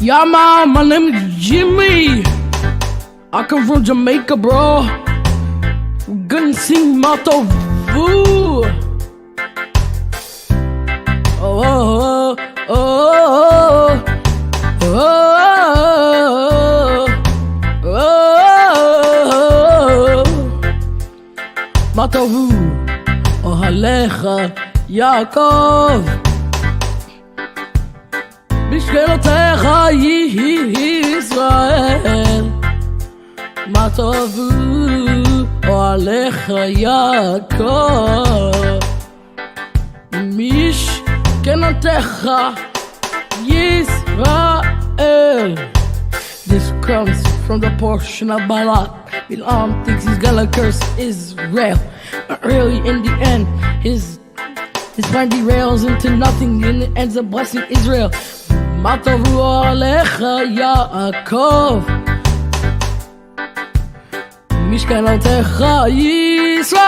Yeah, man, my name is Jimmy. I come from Jamaica, bro. We're gonna sing Motto Vu. Oh, oh, oh, oh, oh, oh. Motto Vu. Oh, Halecha, Yaakov. בשכנותיך ישראל, מה טובו אוהליך יעקב. משכנותיך ישראל. This comes from the portion of Balak. Bilam thinks he's gonna curse Israel, but really in the end his plan derails into nothing and it ends up blessing Israel. מה טובו עליך יעקב, משכנותיך ישראל.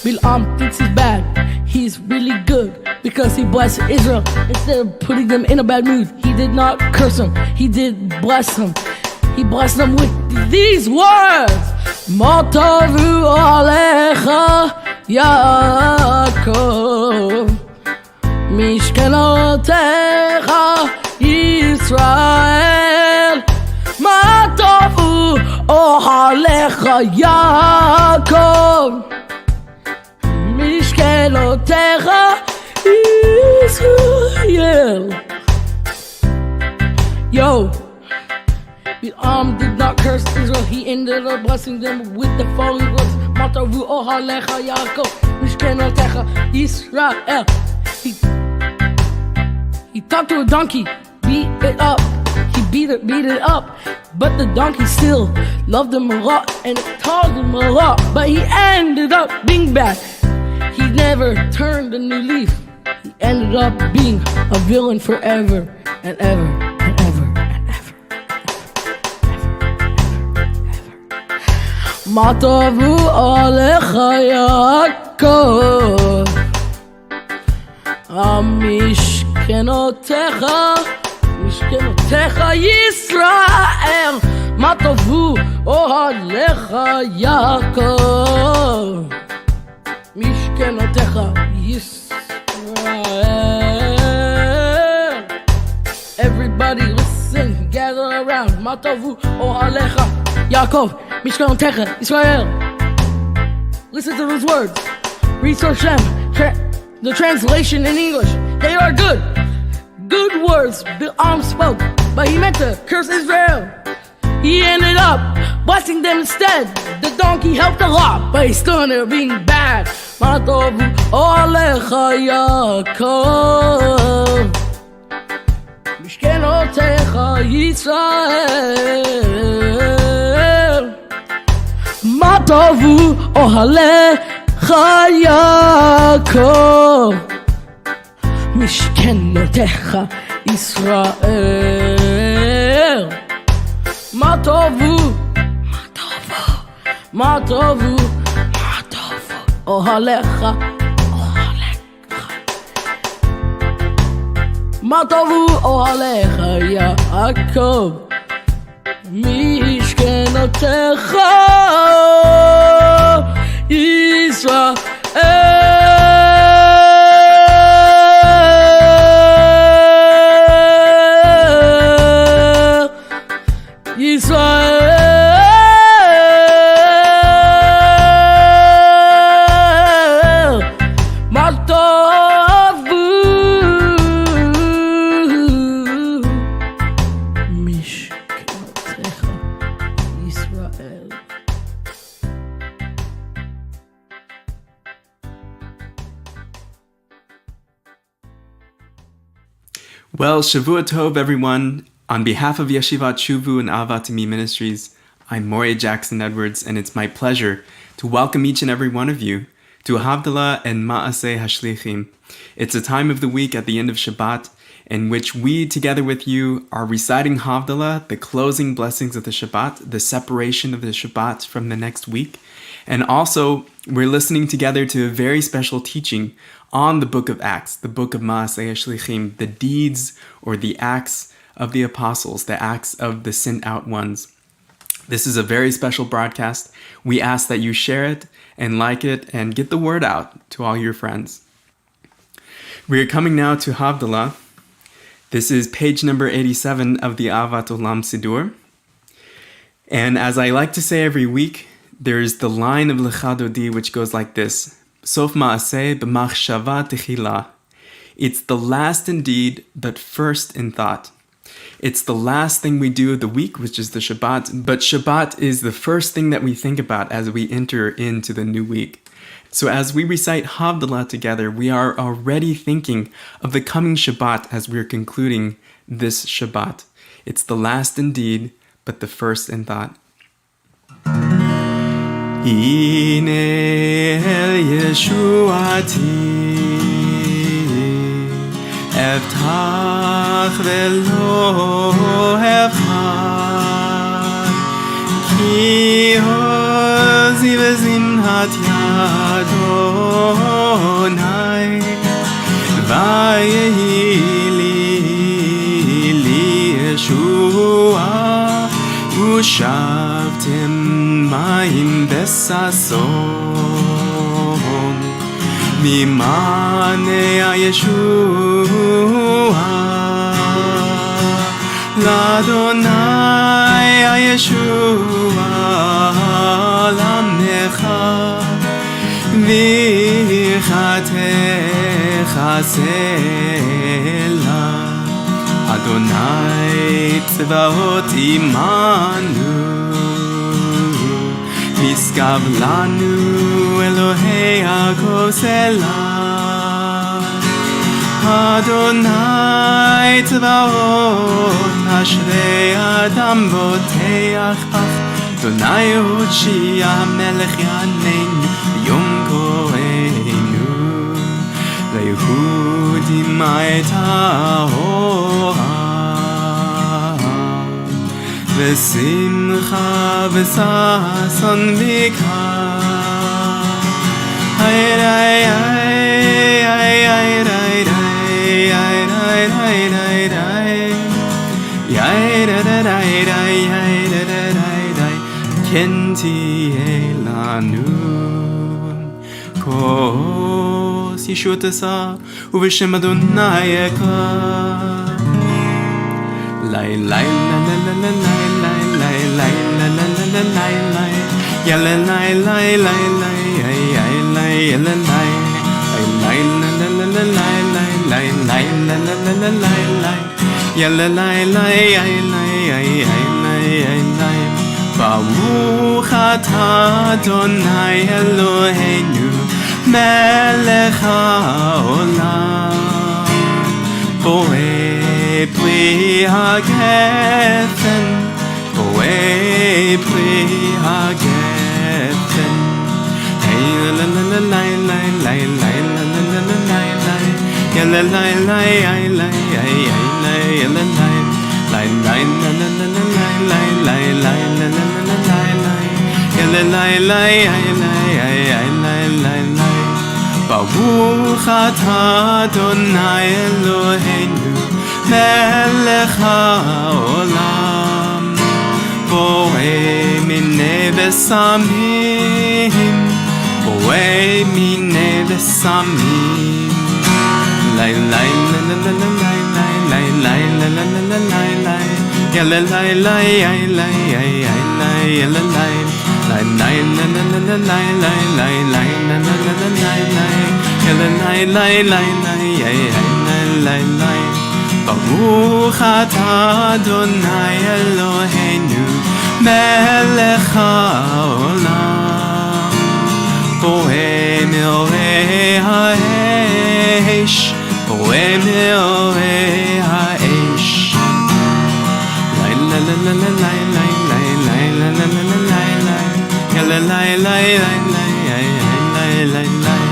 Bilam thinks he's bad, he's really good because he blessed Israel instead of putting them in a bad mood. He did not curse them, he did bless them. He blessed them with these words: מה טובו עליך יעקב, משכנותיך ישראל. מה טובו אוהליך יעקב, משכנותיך ישראל. Yo, Bilam did not curse Israel, he ended up blessing them with the following words: מה טובו אוהליך יעקב, משכנותיך ישראל. He talked to a donkey, beat it up. He beat it up. But the donkey still loved him a lot and it taught him a lot. But he ended up being bad. He never turned a new leaf. He ended up being a villain forever and ever and ever and ever and ever. מה טובו עליך יעקב, משכנותיך ישראל. מה טובו אוהליך יעקב, משכנותיך ישראל. Everybody listen, gather around. מה טובו אוהליך יעקב, משכנותיך ישראל. Listen to those words. Research them. The translation in English, they are good words Bilam spoke, but he meant to curse Israel. He ended up blessing them instead. The donkey helped a lot, but he still ended up being bad. מה טובו עליך יעקב, משכנותיך ישראל. מה טובו עליך יעקב, משכנותיך ישראל. מה טובו אוהליך, מה טובו אוהליך יעקב, משכנותיך ישראל. Well, Shavua Tov, everyone. On behalf of Yeshivat Shuvu and Ahavat Imi Ministries, I'm Moriah Jackson Edwards, and it's my pleasure to welcome each and every one of you to Havdalah and Maasei Shlichim. It's a time of the week at the end of Shabbat in which we, together with you, are reciting Havdalah, the closing blessings of the Shabbat, the separation of the Shabbat from the next week. And also, we're listening together to a very special teaching on the book of Acts, the book of Maasei Shlichim, the deeds or the acts of the apostles, the acts of the sent out ones. This is a very special broadcast. We ask that you share it and like it and get the word out to all your friends. We are coming now to Havdalah. This is page number 87 of the Avat Olam Siddur. And as I like to say every week, there's the line of Lecha Dodi which goes like this: Sof Maasei b'machshava techila. It's the last in deed, but first in thought. It's the last thing we do of the week, which is the Shabbat, but Shabbat is the first thing that we think about as we enter into the new week. So as we recite Havdalah together, we are already thinking of the coming Shabbat as we're concluding this Shabbat. It's the last in deed, but the first in thought. Hine el Yeshuati Evtach velo evchad Ki hozi v'zimhat yadonai Vayehi li Yeshua Ushavtim mayim besason Mimane Yeshua Ladonai Yeshua Lamnecha Vichatecha Sela Adonai Tzvaot imanu Miskav lanu Elohei HaKosela Adonai Tzvaot Ashrei Adam Boteach Bach Adonai Hoshia Melech Yaneinu Yom Koenu Leyehudim Ha'etahora V'simcha v'sason v'ikar Hayray hayray hayray hayray hayray hayray Kenti elanu Kos Yeshutasa Uv'shem Adonai Ekar Lay lay la la la la lay lay lay lay la la la la lay lay ya la lay lay lay lay ay ay lay la lay ay lay la la la la lay lay lay lay la la la la lay lay ya la lay lay ay lay ay ay lay ay lay Baruch atah Adonai Eloheinu melech haolam Borei Pri HaGefen Borei Pri HaGefen Hey la la la la la la la la la la la la la Ya la la la ay la ay ay la ya la la la la la la la la la la la la la la la la Ya la la la ay la ay ay la la la Baruch atah Adonai Eloheinu melech haolam Borei minei v'samim Borei minei v'samim Lay lay la la la la lay lay lay la la la la lay lay Ya la lay lay ay lay ay ay lay ya la lay lay lay la la la la lay lay lay lay la la la la lay lay ya la lay lay lay lay ay ay lay lay lay Baruch atah Adonai Eloheinu melech haolam Borei me'orei ha'esh Borei me'orei ha'esh Lay la la la la lay lay lay lay la la la la lay lay Ya la lay lay lay lay ay ay lay lay lay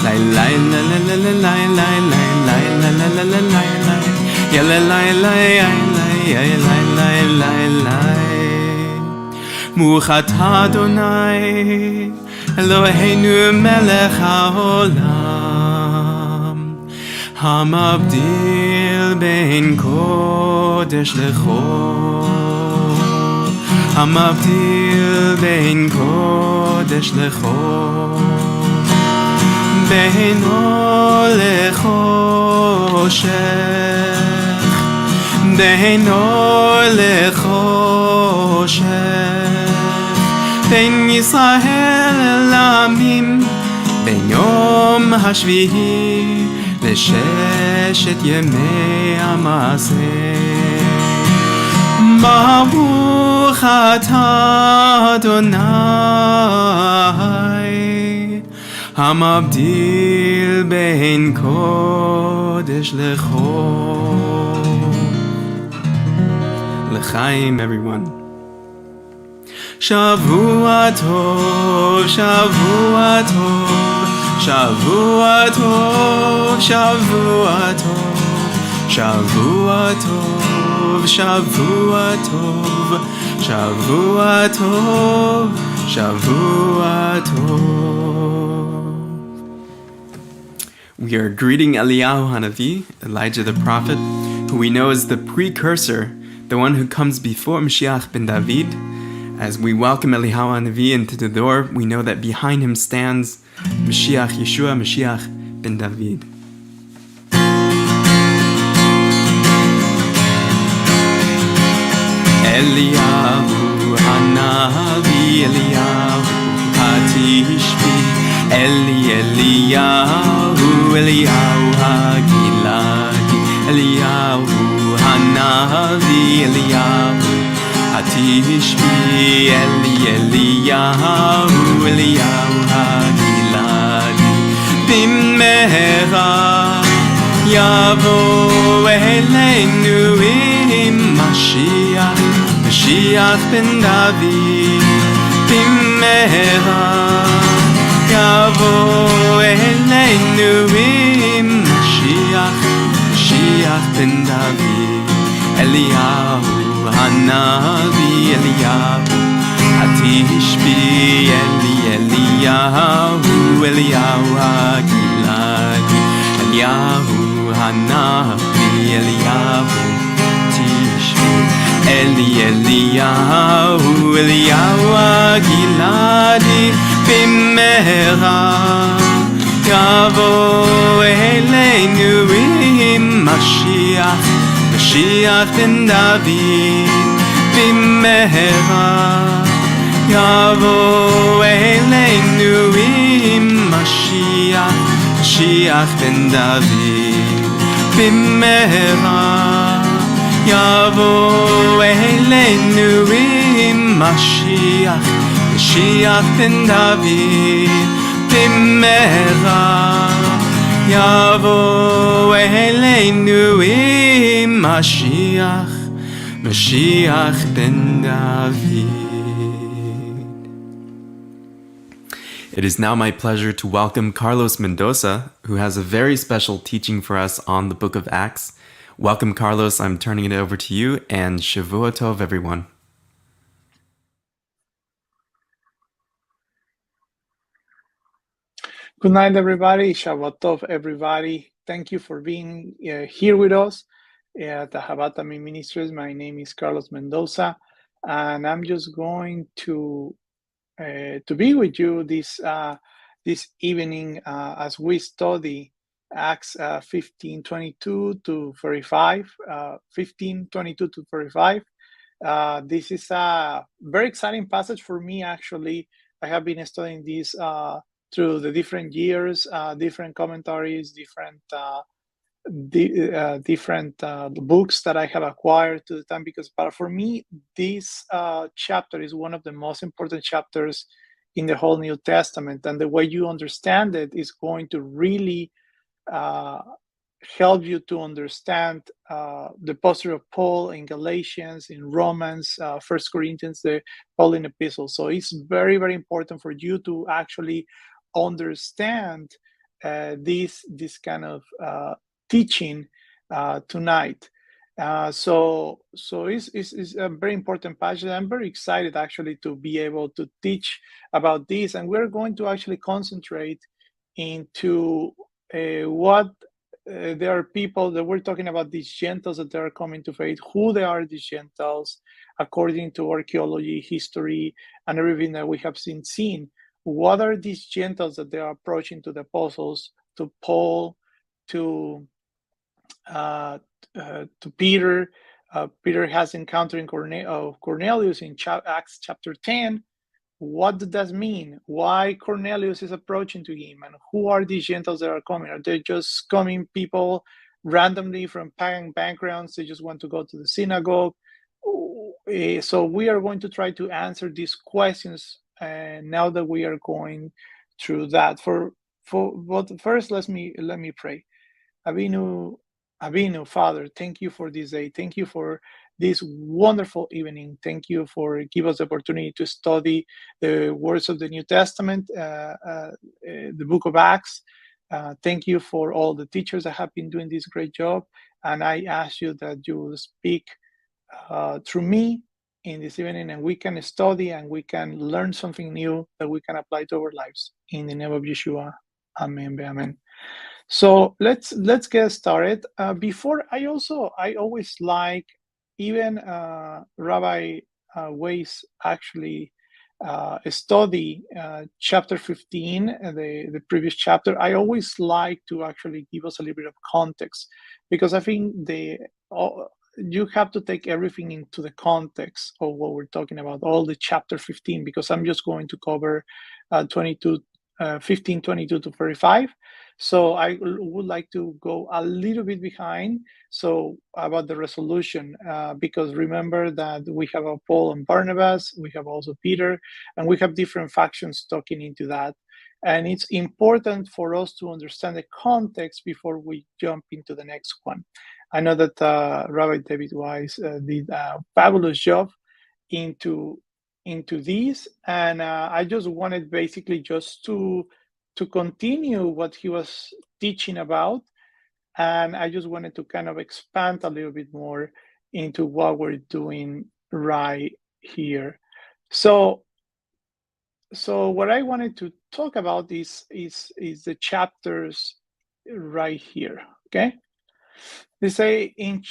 Lay lay la la la la lay lay lay lay la la la la lay lay Ya la lay lay ay lay ay lay lay lay lay Baruch atah Adonai Eloheinu melech haolam המבדיל בין קודש לחול, המבדיל בין קודש לחול, בין אור לחושך, בין אור לחושך, בין ישראל אל עמים, בין יום השביעי לששת ימי המעשה. ברוך אתה אדוני המבדיל בין קודש לחול. לחיים, everyone. שבוע טוב, שבוע טוב, שבוע טוב, שבוע טוב, שבוע טוב, שבוע טוב, שבוע טוב, שבוע טוב. We are greeting Eliyahu Hanavi, Elijah the prophet, who we know is the precursor, the one who comes before Mashiach ben David. As we welcome Eliyahu Hanavi into the door, we know that behind him stands Mashiach Yeshua, Mashiach ben David. Eliyahu Hanavi, Eliyahu Hatishbi, Eliyahu, Eliyahu Hagiladi, Eliyahu Hanavi, Eliyahu Hatishbi, Eliyahu, Eliyahu Hagiladi, Bimera Yavo Eleinu im Mashiach, Mashiach ben David, Bimera Yavo Eleinu im Mashiach, Mashiach ben David, Eliyahu Hanavi, Eliyahu Hatishbi, Eliyahu, Eliyahu Hagiladi, Eliyahu Hanavi, Eliyahu Hatishbi, Eliyahu, Eliyahu Hagiladi, Bimera Yavo Eleinu im Mashiach, Mashiach ben David, Bimera Yavo Eleinu im Mashiach, Mashiach ben David, Bimera Yavo Eleinu im Mashiach, Mashiach ben David, Bimera Yavo Eleinu im Mashiach, Mashiach ben David. It is now my pleasure to welcome Carlos Mendoza, who has a very special teaching for us on the book of Acts. Welcome, Carlos. I'm turning it over to you, and Shavua Tov, everyone. Good night, everybody. Shabbat Tov, everybody. Thank you for being here with us at the Havdalah Ministries. My name is Carlos Mendoza, and I'm just going to be with you this evening as we study Acts 15:22 to 35. 15:22 to 35. This is a very exciting passage for me. Actually, I have been studying this through the different years, different commentaries, different books that I have acquired to the time, because for me, this chapter is one of the most important chapters in the whole New Testament, and the way you understand it is going to really help you to understand the posture of Paul in Galatians, in Romans, 1 Corinthians, the Pauline epistles. So it's very, very important for you to actually understand this kind of teaching tonight. So it's a very important passage. I'm very excited actually to be able to teach about this, and we're going to actually concentrate into what there are people that we're talking about, these Gentiles that are coming to faith, who they are, these Gentiles, according to archaeology, history, and everything that we have seen. What are these Gentiles that they are approaching to the apostles, to Paul, to Peter? Peter has encountered Cornelius in Acts chapter 10. What does that mean? Why Cornelius is approaching to him? And who are these Gentiles that are coming? Are they just coming people randomly from pagan backgrounds? They just want to go to the synagogue? So we are going to try to answer these questions now that we are going through that. But first, let me pray. Avinu, Father, thank you for this day. Thank you for this wonderful evening. Thank you for giving us the opportunity to study the words of the New Testament, the book of Acts. Thank you for all the teachers that have been doing this great job. And I ask you that you will speak through me in this evening, and we can study and we can learn something new that we can apply to our lives. In the name of Yeshua, amen, amen. So let's get started. Before I always like, even Rabbi Weiss actually study chapter 15, the previous chapter. I always like to actually give us a little bit of context, because I think you have to take everything into the context of what we're talking about, all the chapter 15, because I'm just going to cover 15, 22 to 35. So I would like to go a little bit behind. So about the resolution, because remember that we have Paul and Barnabas, we have also Peter, and we have different factions talking into that. And it's important for us to understand the context before we jump into the next one. I know that Rabbi David Weiss did a fabulous job into these, and I just wanted basically just to continue what he was teaching about, and I just wanted to kind of expand a little bit more into what we're doing right here. So what I wanted to talk about is the chapters right here. Okay, they say in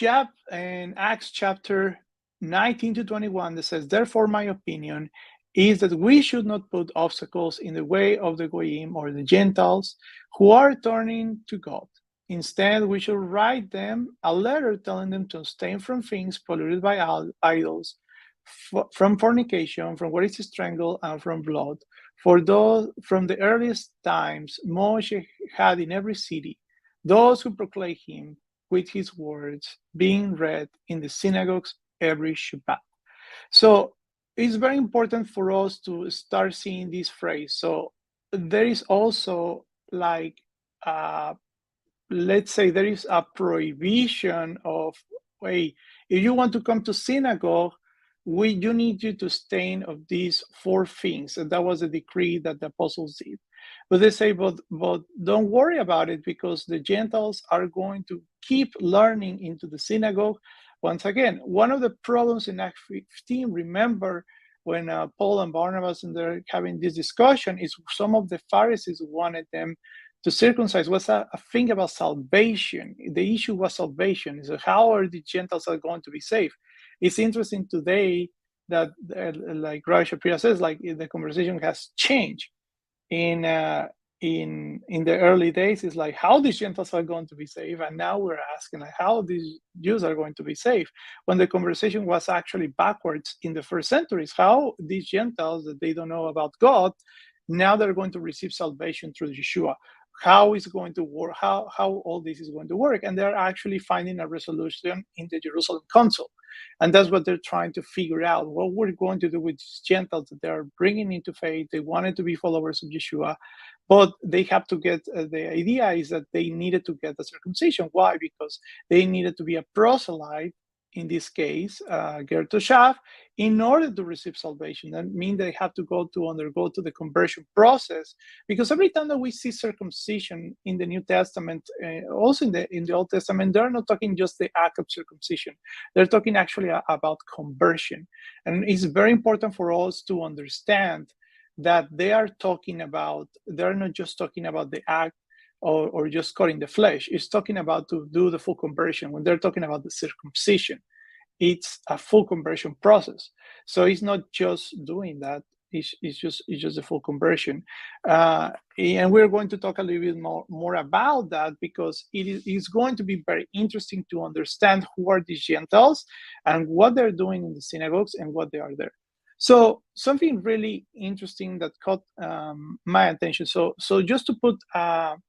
Acts chapter 19 to 21, that says, therefore my opinion is that we should not put obstacles in the way of the Goyim or the Gentiles who are turning to God. Instead, we should write them a letter telling them to abstain from things polluted by idols, from fornication, from what is strangled, and from blood. For those from the earliest times, Moshe had in every city those who proclaim him with his words being read in the synagogues every Shabbat. So it's very important for us to start seeing this phrase. So there is also like, let's say there is a prohibition of, hey, if you want to come to synagogue, you need you to abstain of these 4 things. And that was a decree that the apostles did. But they say, but don't worry about it, because the Gentiles are going to keep learning into the synagogue. Once again, one of the problems in Acts 15, remember when Paul and Barnabas and they're having this discussion, is some of the Pharisees wanted them to circumcise. Was a thing about salvation. The issue was salvation. So how are the Gentiles are going to be saved? It's interesting today that, like Rabbi Shapira says, like the conversation has changed. In the early days, it's like how these Gentiles are going to be saved, and now we're asking like how these Jews are going to be saved. When the conversation was actually backwards in the first centuries, how these Gentiles that they don't know about God, now they're going to receive salvation through Yeshua. How is it going to work? How all this is going to work? And they're actually finding a resolution in the Jerusalem Council, and that's what they're trying to figure out. What we're going to do with these Gentiles that they're bringing into faith. They wanted to be followers of Yeshua, but they have to get. The idea is that they needed to get the circumcision. Why? Because they needed to be a proselyte. In this case, Ger Toshav, in order to receive salvation. That means they have to undergo the conversion process. Because every time that we see circumcision in the New Testament, also in the Old Testament, they're not talking just the act of circumcision. They're talking actually about conversion. And it's very important for us to understand that they're not just talking about the act or just cutting the flesh. It's talking about to do the full conversion. When they're talking about the circumcision, it's a full conversion process. So it's not just doing that. It's just a full conversion, and we're going to talk a little bit more about that, because it is going to be very interesting to understand who are these Gentiles and what they're doing in the synagogues and what they are there. So something really interesting that caught my attention. So just to put kind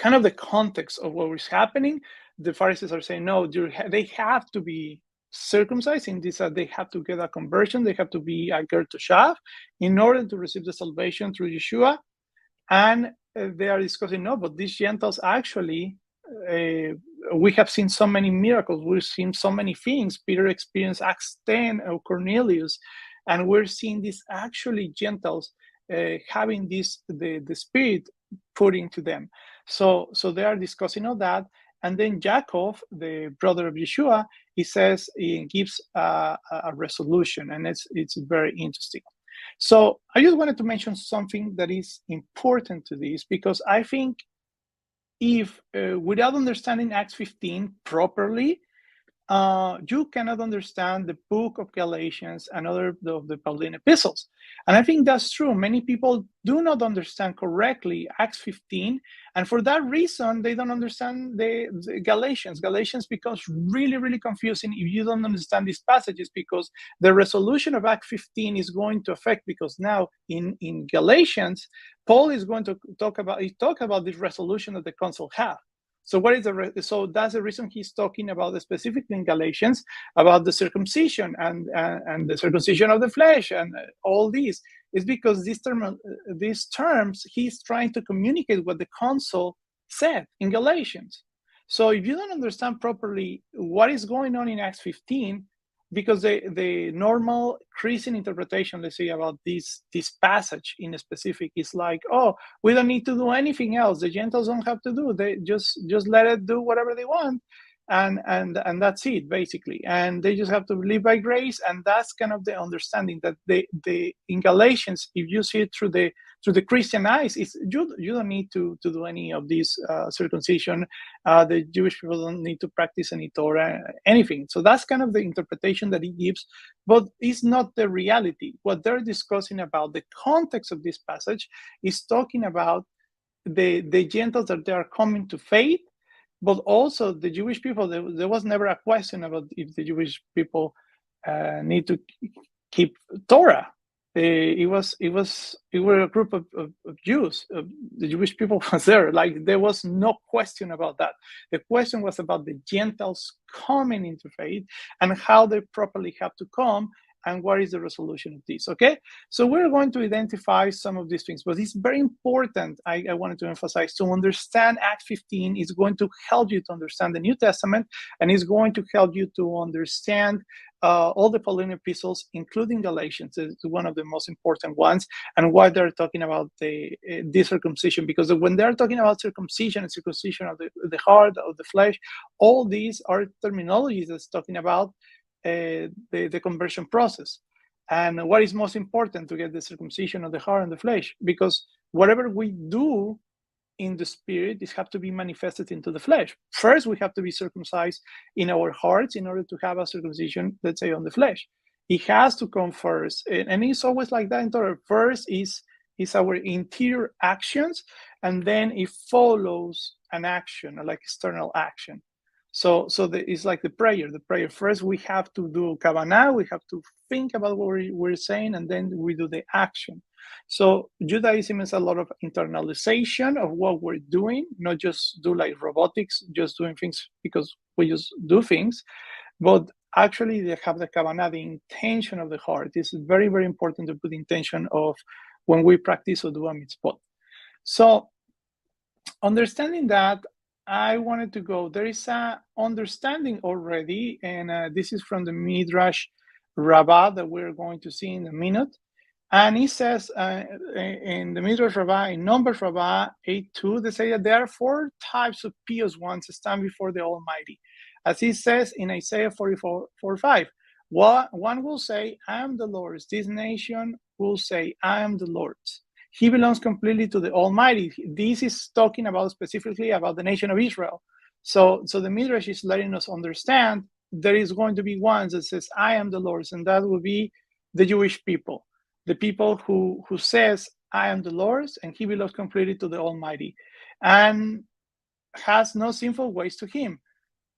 of the context of what was happening, the Pharisees are saying, no, they have to be circumcised in this, they have to get a conversion, they have to be a ger toshav in order to receive the salvation through Yeshua. And they are discussing, no, but these Gentiles actually, we have seen so many miracles, we've seen so many things. Peter experienced Acts 10 of Cornelius, and we're seeing these actually Gentiles having this, the Spirit put into them. So they are discussing all that. And then Jacob, the brother of Yeshua, he gives a resolution, and it's very interesting. So I just wanted to mention something that is important to this, because I think if without understanding Acts 15 properly, you cannot understand the book of Galatians and other of the Pauline epistles. And I think that's true. Many people do not understand correctly Acts 15. And for that reason, they don't understand the Galatians. Galatians becomes really, really confusing if you don't understand these passages, because the resolution of Act 15 is going to affect, because now in Galatians, Paul is going to talk about this resolution that the council have. So what is so that's the reason he's talking about, specifically in Galatians, about the circumcision and the circumcision of the flesh and all these, is because these terms he's trying to communicate what the council said in Galatians. So if you don't understand properly what is going on in Acts 15, because the normal Christian interpretation, let's say, about this passage in specific is like, oh, we don't need to do anything else. The Gentiles don't have to do. They just let it do whatever they want, and that's it basically. And they just have to live by grace. And that's kind of the understanding that the in Galatians, if you see it through the Christian eyes, is you don't need to do any of this circumcision. The Jewish people don't need to practice any Torah, anything. So that's kind of the interpretation that he gives, but it's not the reality. What they're discussing about, the context of this passage, is talking about the Gentiles that they are coming to faith, but also the Jewish people. There was never a question about if the Jewish people need to keep Torah. It were a group of Jews. The Jewish people was there. Like, there was no question about that. The question was about the Gentiles coming into faith and how they properly have to come, and what is the resolution of this. Okay, so we're going to identify some of these things, but it's very important. I wanted to emphasize, to understand Acts 15 is going to help you to understand the New Testament, and is going to help you to understand all the Pauline epistles, including Galatians. It's one of the most important ones, and why they're talking about the circumcision, because when they're talking about circumcision and circumcision of the heart, of the flesh, all these are terminologies that's talking about the conversion process. And what is most important to get the circumcision of the heart and the flesh, because whatever we do in the spirit is have to be manifested into the flesh. First, we have to be circumcised in our hearts in order to have a circumcision, let's say, on the flesh. It has to come first, and it's always like that in Torah. First is our interior actions, and then it follows an action, like external action. So it's like the prayer. The prayer, first we have to do kavanah, we have to think about what we're saying, and then we do the action. So Judaism is a lot of internalization of what we're doing, not just do like robotics, just doing things because we just do things, but actually they have the kavanah, the intention of the heart. It's very, very important to put the intention of when we practice or do a mitzvot. So understanding that, I wanted to go, there is a understanding already, and this is from the Midrash Rabbah that we're going to see in a minute. And he says in the Midrash Rabbah, in Numbers Rabbah 8:2, they say that there are 4 types of pious ones that stand before the Almighty. As he says in Isaiah 44:5, one will say, I am the Lord's. This nation will say, I am the Lord's. he belongs completely to the Almighty. This is talking about specifically about the nation of Israel. So the Midrash is letting us understand there is going to be one that says, I am the Lord's, and that will be the Jewish people, the people who says, I am the Lord's, and he belongs completely to the Almighty, and has no sinful ways to him.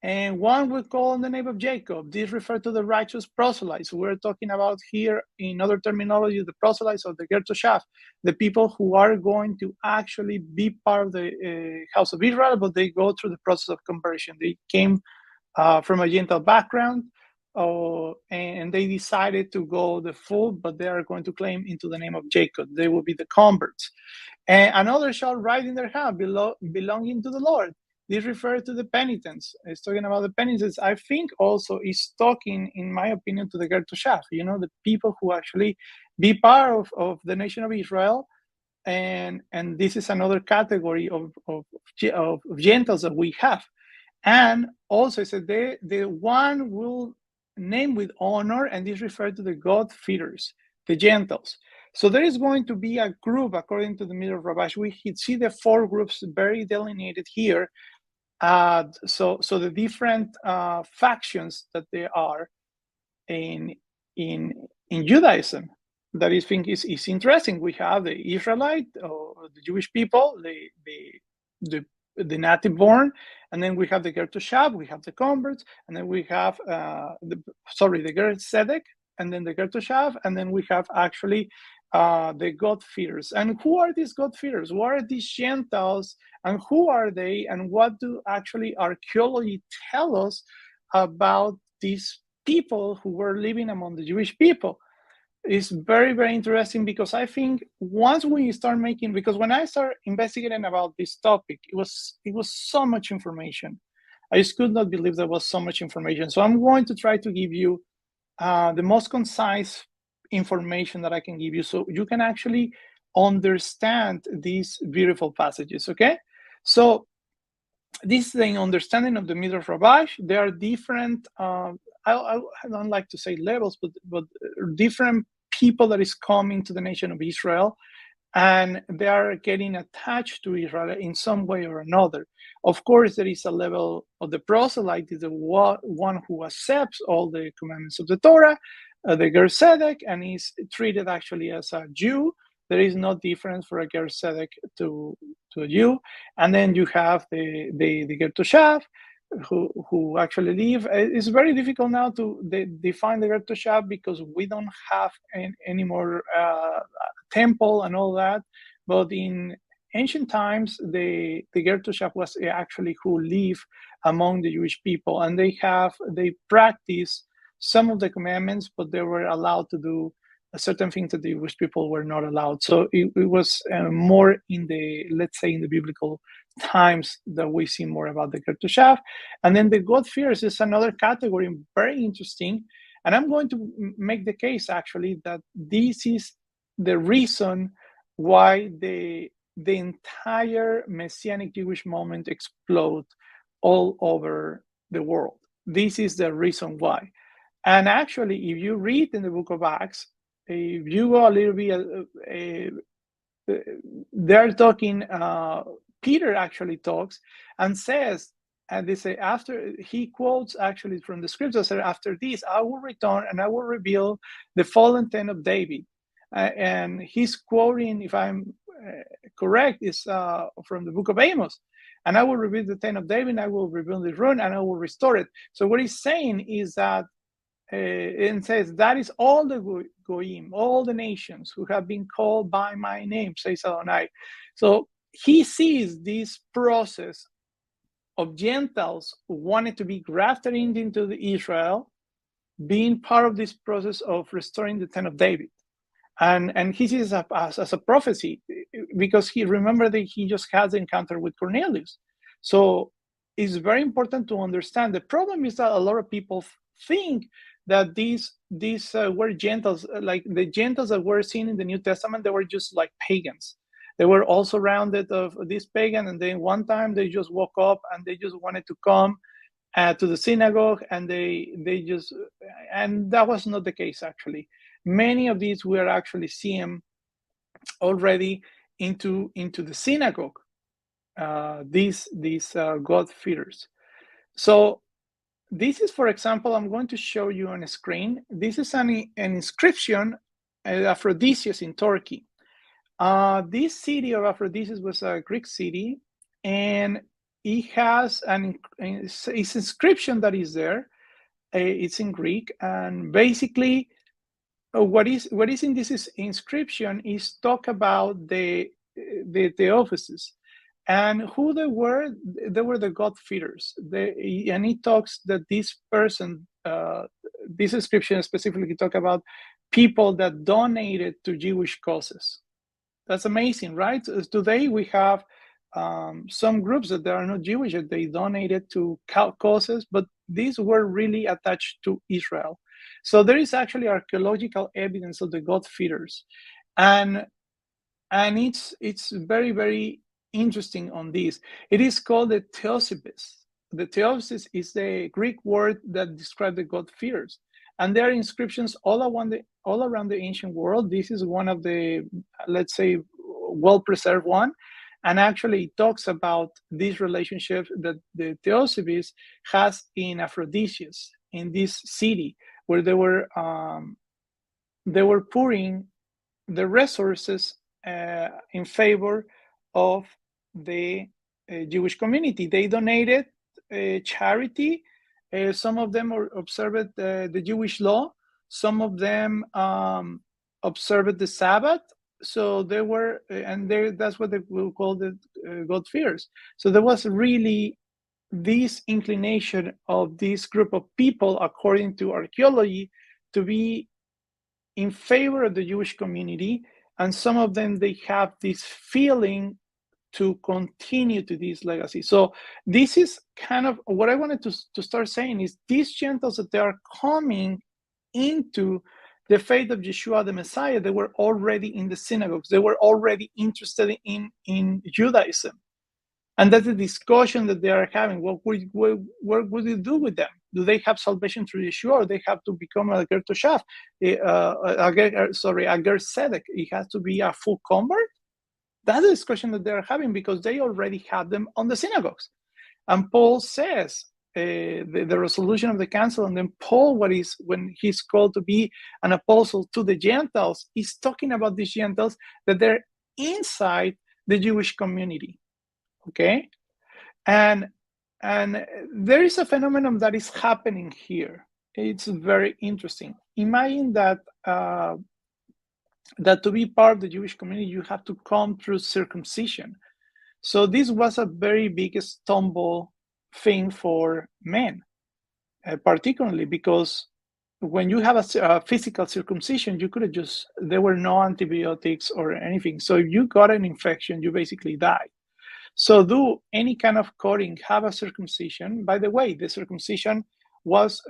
And one will call on the name of Jacob. This refers to the righteous proselytes. We're talking about here, in other terminology, the proselytes of the Ger Toshav, the people who are going to actually be part of the house of Israel, but they go through the process of conversion. They came from a Gentile background, and they decided to go the full, but they are going to claim into the name of Jacob. They will be the converts. And another shall write in their hand, belonging to the Lord. This refers to the penitents. It's talking about the penitents. I think also is talking, in my opinion, to the Ger Toshav, the people who actually be part of the nation of Israel. And this is another category of Gentiles that we have. And also it said the one will name with honor, and this refers to the God-fearers, the Gentiles. So there is going to be a group, according to the Midrash Rabash. We see the 4 groups very delineated here. So the different factions that there are in Judaism, that I think is interesting. We have the Israelite, or the Jewish people, the native born, and then we have the Ger Toshav, we have the converts, and then we have the Ger Tzedek, and then the Ger Toshav, and then we have actually the God-fearers. And who are these God-fearers? What are these Gentiles, and who are they, and what do actually archaeology tell us about these people who were living among the Jewish people? It's very, very interesting, because I think once we start because when I started investigating about this topic, it was so much information. I just could not believe there was so much information. So I'm going to try to give you the most concise information that I can give you, so you can actually understand these beautiful passages. Okay, so this is the understanding of the Midrash Rabash. There are different I don't like to say levels, but different people that is coming to the nation of Israel, and they are getting attached to Israel in some way or another. Of course, there is a level of the proselyte, is the one who accepts all the commandments of the Torah, the Ger Tzedek, and is treated actually as a Jew. There is no difference for a Ger Tzedek to a Jew. And then you have the Ger Toshav, who actually live. It's very difficult now to define the Ger Toshav, because we don't have any more temple and all that. But in ancient times, the Ger Toshav was actually who live among the Jewish people, and they practice some of the commandments, but they were allowed to do certain things that the Jewish people were not allowed. So it was more in the biblical times that we see more about the Ger Toshav. And then the God-fearers is another category, very interesting. And I'm going to make the case, actually, that this is the reason why the entire Messianic Jewish movement explode all over the world. This is the reason why. And actually, if you read in the book of Acts, if you go a little bit, they're talking, Peter actually talks and says, and they say, after, he quotes actually from the scriptures, after this, I will return and I will reveal the fallen tent of David. And he's quoting, if I'm correct, is from the book of Amos. And I will reveal the tent of David, and I will rebuild the ruin, and I will restore it. So what he's saying is that, and says, that is all the Goyim, all the nations who have been called by my name, says Adonai. So he sees this process of Gentiles who wanted to be grafted into Israel, being part of this process of restoring the tent of David. And he sees it as a prophecy, because he remembered that he just has the encounter with Cornelius. So it's very important to understand. The problem is that a lot of people think that these were Gentiles, like the Gentiles that were seen in the New Testament, they were just like pagans. They were all surrounded of this pagan, and then one time they just woke up and they just wanted to come to the synagogue, and and that was not the case, actually. Many of these were actually seeing already into the synagogue. These God-fearers. So this is, for example, I'm going to show you on a screen. This is an inscription at Aphrodisias in Turkey. This city of Aphrodisias was a Greek city, and it has its inscription that is there. It's in Greek, and basically, what is in this inscription is talk about the offices and who they were. They were the God-fearers. And it talks that this person, this inscription specifically talk about people that donated to Jewish causes. That's amazing, right? Today we have some groups that they are not Jewish, that they donated to causes, but these were really attached to Israel. So there is actually archaeological evidence of the God-fearers, and it's very, very interesting on this. It is called the Theosebis. The Theosebis is the Greek word that describes the God-fearers, and there are inscriptions all around the ancient world. This is one of the, let's say, well-preserved one, and actually it talks about this relationship that the Theosebis has in Aphrodisias, in this city, where they were pouring the resources in favor of the Jewish community. They donated charity. Some of them observed the Jewish law. Some of them observed the Sabbath. So they were, and that's what they will call the God-fearers. So there was really this inclination of this group of people, according to archaeology, to be in favor of the Jewish community, and some of them, they have this feeling to continue to this legacy. So this is kind of what I wanted to start saying is these Gentiles that they are coming into the faith of Yeshua the Messiah, they were already in the synagogues. They were already interested in Judaism. And that's the discussion that they are having. What would you do with them? Do they have salvation through Yeshua, or they have to become a ger toshav? A ger tzedek? It has to be a full convert? That's the discussion that they are having, because they already have them on the synagogues. And Paul says, the resolution of the council, and then Paul, when he's called to be an apostle to the Gentiles, he's talking about these Gentiles that they're inside the Jewish community. Okay, and there is a phenomenon that is happening here. It's very interesting. Imagine that that to be part of the Jewish community, you have to come through circumcision. So this was a very big stumble thing for men, particularly because when you have a physical circumcision, you could have there were no antibiotics or anything. So if you got an infection, you basically died. So do any kind of cutting, have a circumcision. By the way, the circumcision was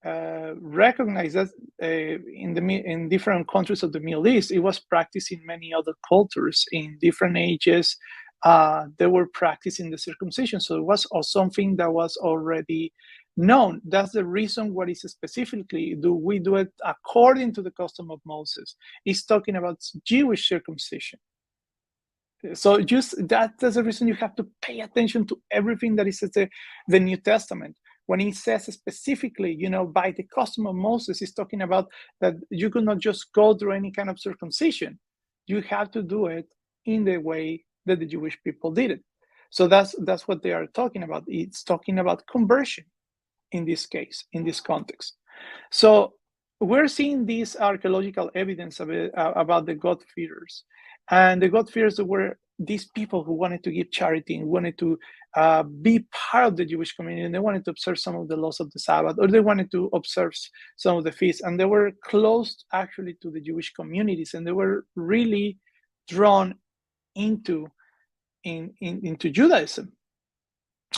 recognized as, in different countries of the Middle East. It was practiced in many other cultures in different ages. They were practicing the circumcision. So it was something that was already known. That's the reason what is specifically, we do it according to the custom of Moses. It's talking about Jewish circumcision. So just that's the reason you have to pay attention to everything that is in the New Testament. When he says specifically, by the custom of Moses, he's talking about that you could not just go through any kind of circumcision. You have to do it in the way that the Jewish people did it. So that's what they are talking about. It's talking about conversion in this case, in this context. So we're seeing this archaeological evidence about the God-fearers. And the God-fearers were these people who wanted to give charity and wanted to be part of the Jewish community, and they wanted to observe some of the laws of the Sabbath, or they wanted to observe some of the feasts, and they were close actually to the Jewish communities, and they were really drawn into Judaism.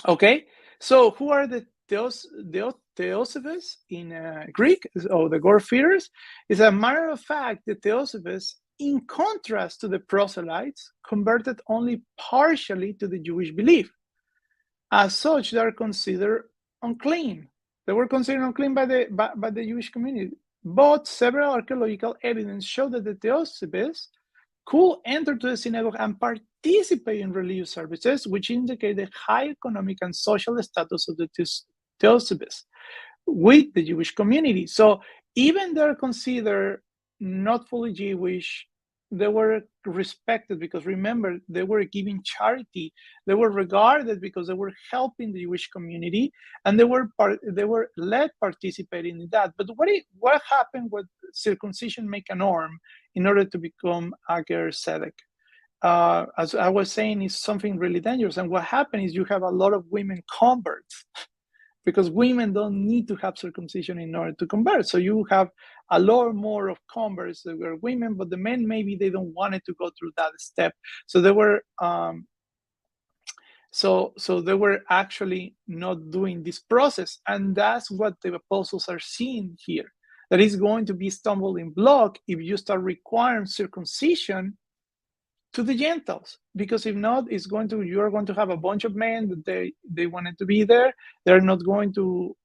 Okay, so who are the Theosebis in Greek, or the God-fearers? As a matter of fact, the Theosebis, in contrast to the proselytes, converted only partially to the Jewish belief. As such, they are considered unclean. They were considered unclean by the Jewish community. but several archaeological evidence show that the Theosebes could enter to the synagogue and participate in religious services, which indicate the high economic and social status of the Theosebes with the Jewish community. So even they're considered not fully Jewish, they were respected because remember, they were giving charity. They were regarded because they were helping the Jewish community, and they were led participating in that. But what happened with circumcision make a norm in order to become a ger tzedek? As I was saying, is something really dangerous. And what happened is you have a lot of women converts because women don't need to have circumcision in order to convert. So you have a lot more of converts that were women, but the men, maybe they don't want it to go through that step. So they were so they were actually not doing this process. And that's what the apostles are seeing here. That is going to be stumbling block if you start requiring circumcision to the Gentiles, because if not, you're going to have a bunch of men that they wanted to be there. They're not going to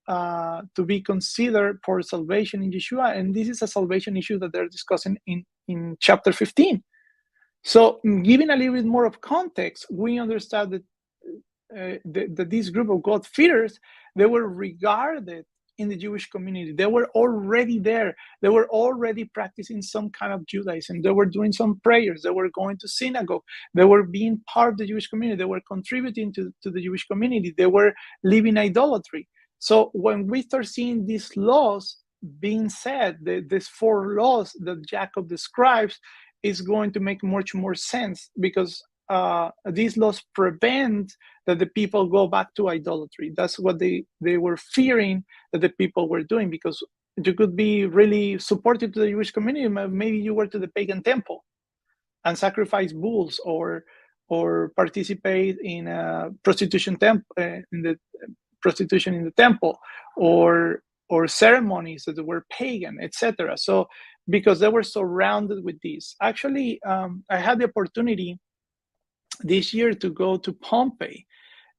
be considered for salvation in Yeshua, and this is a salvation issue that they're discussing in chapter 15. So, giving a little bit more of context, we understand that this group of God-fearers, they were regarded in the Jewish community. They were already there. They were already practicing some kind of Judaism. They were doing some prayers. They were going to synagogue. They were being part of the Jewish community. They were contributing to the Jewish community. They were living idolatry. So when we start seeing these laws being said, these 4 laws that Jacob describes, is going to make much more sense, because these laws prevent that the people go back to idolatry. That's what they were fearing that the people were doing, because you could be really supportive to the Jewish community. Maybe you were to the pagan temple and sacrifice bulls, or participate in prostitution in the prostitution in the temple, or ceremonies that were pagan, etc. So because they were surrounded with this. Actually, I had the opportunity this year to go to Pompeii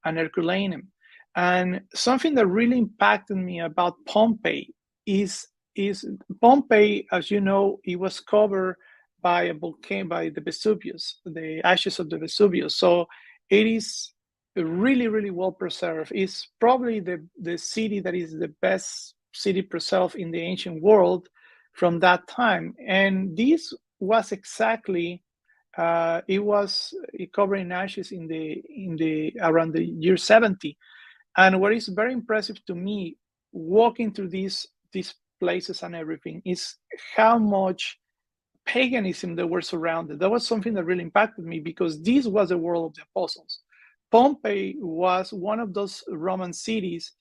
and Herculaneum. And something that really impacted me about Pompeii is Pompeii, as you know, it was covered by a volcano, by the Vesuvius, the ashes of the Vesuvius. So it is really, really well preserved. It's probably the city that is the best city preserved in the ancient world from that time. And this was exactly it was covered in ashes in the around the year 70. And what is very impressive to me, walking through these places and everything, is how much paganism they were surrounded. That was something that really impacted me, because this was the world of the apostles. Pompeii was one of those Roman cities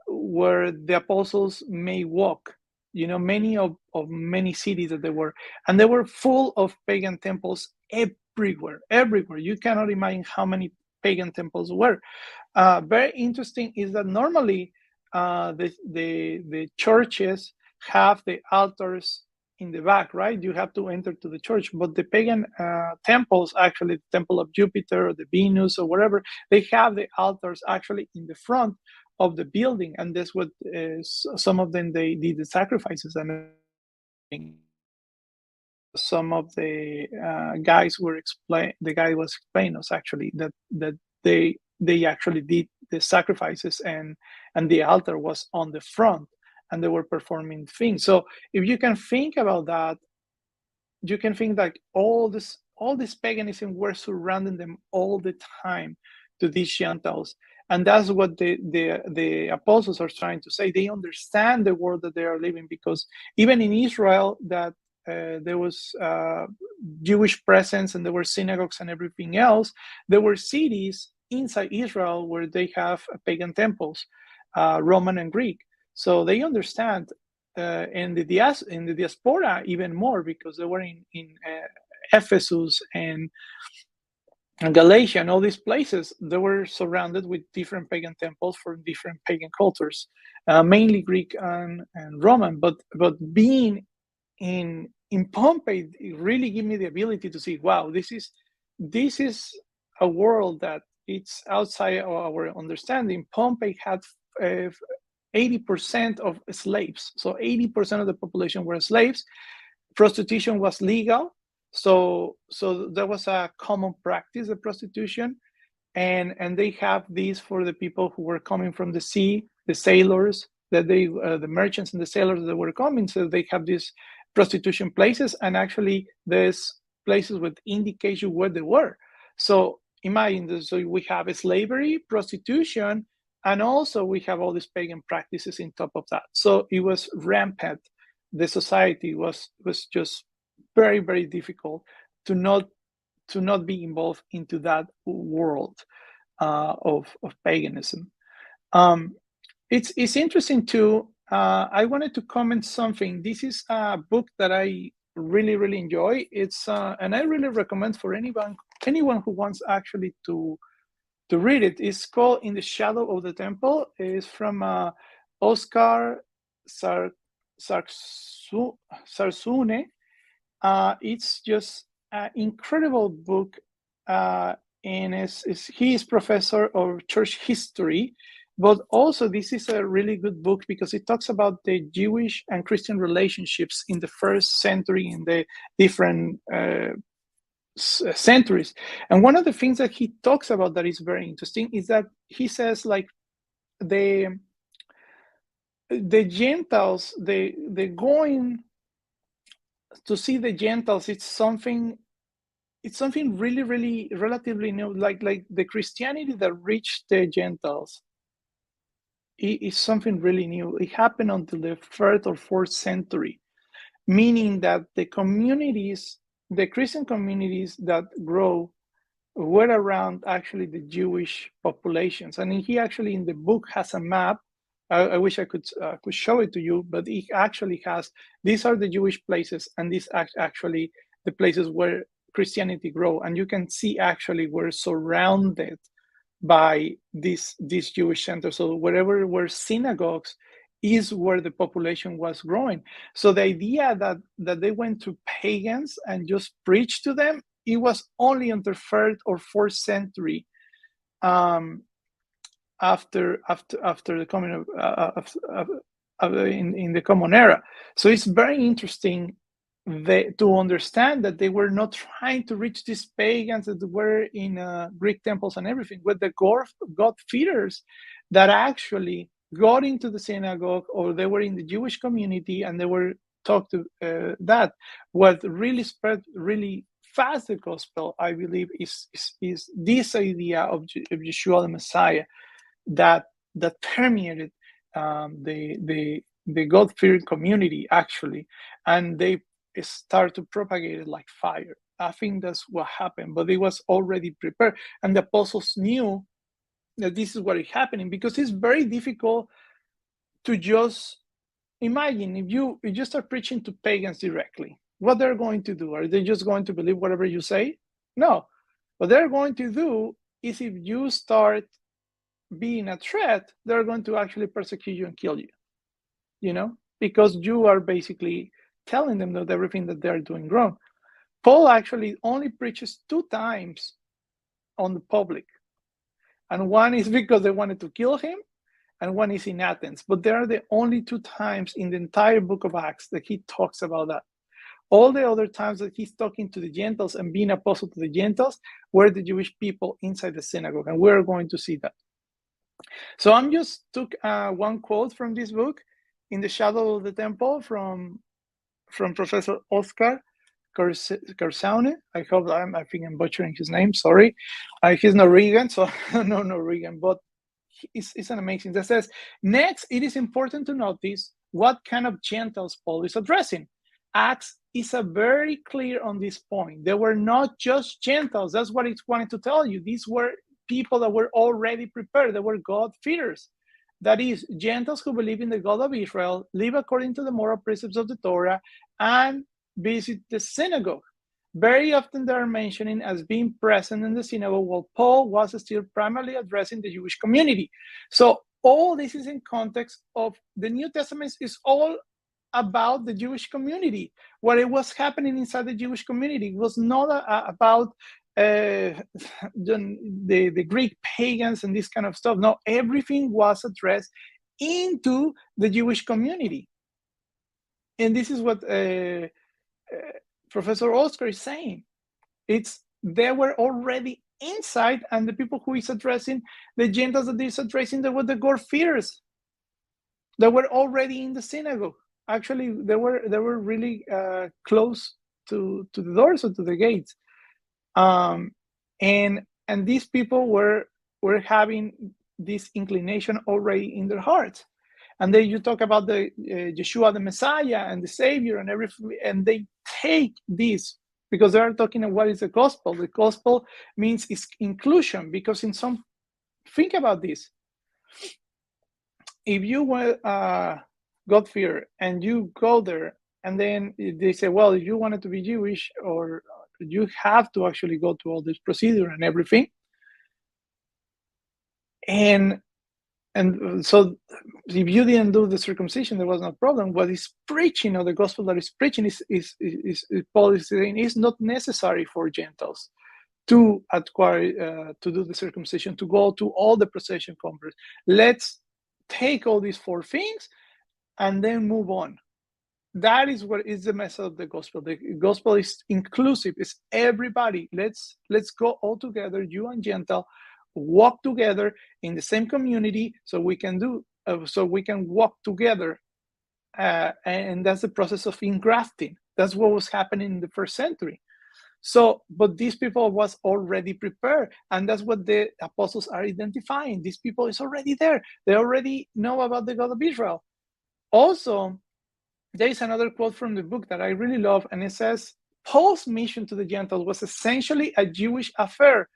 where the apostles may walk. Many of many cities that they were, and they were full of pagan temples everywhere. You cannot imagine how many pagan temples were. Very interesting is that normally the churches have the altars in the back, right? You have to enter to the church, but the pagan temples, actually the temple of Jupiter or the Venus or whatever, they have the altars actually in the front of the building, and that's what some of them they did the sacrifices. And some of the guys were the guy was explaining us actually that they actually did the sacrifices, and the altar was on the front, and they were performing things. So if you can think about that, you can think that all this paganism were surrounding them all the time to these Gentiles. And that's what the apostles are trying to say. They understand the world that they are living, because even in Israel, that there was Jewish presence, and there were synagogues and everything else. There were cities inside Israel where they have pagan temples, Roman and Greek. So they understand, in the diaspora even more, because they were in Ephesus and Galatia and all these places. They were surrounded with different pagan temples for different pagan cultures, mainly Greek and Roman. But being in Pompeii, it really gave me the ability to see, wow, this is a world that it's outside of our understanding. Pompeii had 80% of slaves. So 80% of the population were slaves. Prostitution was legal. So there was a common practice of prostitution. And they have these for the people who were coming from the sea, the sailors, the merchants and the sailors that were coming. So they have these prostitution places, and actually there's places with indication where they were. So imagine this, so we have slavery, prostitution, and also we have all these pagan practices in top of that. So it was rampant. The society was just very, very difficult to not be involved into that world of paganism. It's interesting too. I wanted to comment something. This is a book that I really, really enjoy. It's and I really recommend for anyone who wants actually to read it. It's called In the Shadow of the Temple. It's from Oscar Sarsune. It's just an incredible book, and he is professor of church history, but also this is a really good book because it talks about the Jewish and Christian relationships in the first century, in the different centuries. And one of the things that he talks about that is very interesting is that he says, like, the Gentiles, they going to see the Gentiles, it's something really, really relatively new, like the Christianity that reached the Gentiles. It is something really new. It happened until the 3rd or 4th century, meaning that the Christian communities that grow were around actually the Jewish populations. And he actually in the book has a map. I wish I could show it to you, but he actually has, these are the Jewish places, and these are actually the places where Christianity grow. And you can see actually we're surrounded by this Jewish center. So wherever were synagogues is where the population was growing. So the idea that they went to pagans and just preached to them, it was only in the 3rd or 4th century, after the coming of in the Common Era. So it's very interesting to understand that they were not trying to reach these pagans that were in Greek temples and everything, but the God-feeders that actually got into the synagogue, or they were in the Jewish community and they were talked to that. What really spread really fast the gospel, I believe, is this idea of Yeshua the Messiah that permeated the God-fearing community actually, and they start to propagate it like fire. I think that's what happened, but it was already prepared, and the apostles knew that this is what is happening, because it's very difficult to just imagine if you start preaching to pagans directly, what they're going to do. Are they just going to believe whatever you say? No. What they're going to do is, if you start being a threat, they're going to actually persecute you and kill you, because you are basically telling them that everything that they're doing wrong. Paul actually only preaches 2 times on the public, and one is because they wanted to kill him, and one is in Athens. But they are the only 2 times in the entire book of Acts that he talks about that. All the other times that he's talking to the Gentiles and being apostle to the Gentiles were the Jewish people inside the synagogue, and we're going to see that. So I'm just took one quote from this book, In the Shadow of the Temple, from Professor Oscar Carsaune. I think I'm butchering his name, sorry. He's Norwegian, so I don't know Norwegian, but it's an amazing. That says, next, it is important to notice what kind of Gentiles Paul is addressing. Acts is very clear on this point. They were not just Gentiles. That's what it's wanting to tell you. These were people that were already prepared. They were God-fearers. That is, Gentiles who believe in the God of Israel, live according to the moral precepts of the Torah, and visit the synagogue. Very often they are mentioning as being present in the synagogue, while Paul was still primarily addressing the Jewish community. So all this is in context of the New Testament is all about the Jewish community. What it was happening inside the Jewish community was not about the Greek pagans and this kind of stuff. No, everything was addressed into the Jewish community. And this is what Professor Oscar is saying. They were already inside, and the people who is addressing, the Gentiles that he's addressing, they were the God-fearers. They were already in the synagogue. Actually, they were really close to the doors or to the gates. And these people were having this inclination already in their hearts. And then you talk about the Yeshua, the Messiah, and the Savior, and everything, and they take this because they are talking about what is the gospel. The gospel means it's inclusion, because think about this. If you were God fear and you go there, and then they say, well, if you wanted to be Jewish, or you have to actually go through all this procedure and everything. And so if you didn't do the circumcision, there was no problem. What is preaching, or the gospel that is preaching, is Paul is saying, is not necessary for Gentiles to acquire, to do the circumcision, to go to all the procession conference. Let's take all these 4 things and then move on. That is what is the message of the gospel. The gospel is inclusive. It's everybody. Let's go all together, Jew and Gentile, walk together in the same community, so we can walk together, and that's the process of engrafting. That's what was happening in the first century. So, but these people was already prepared, and that's what the apostles are identifying. These people is already there. They already know about the God of Israel. Also, there is another quote from the book that I really love, and it says, Paul's mission to the Gentiles was essentially a Jewish affair.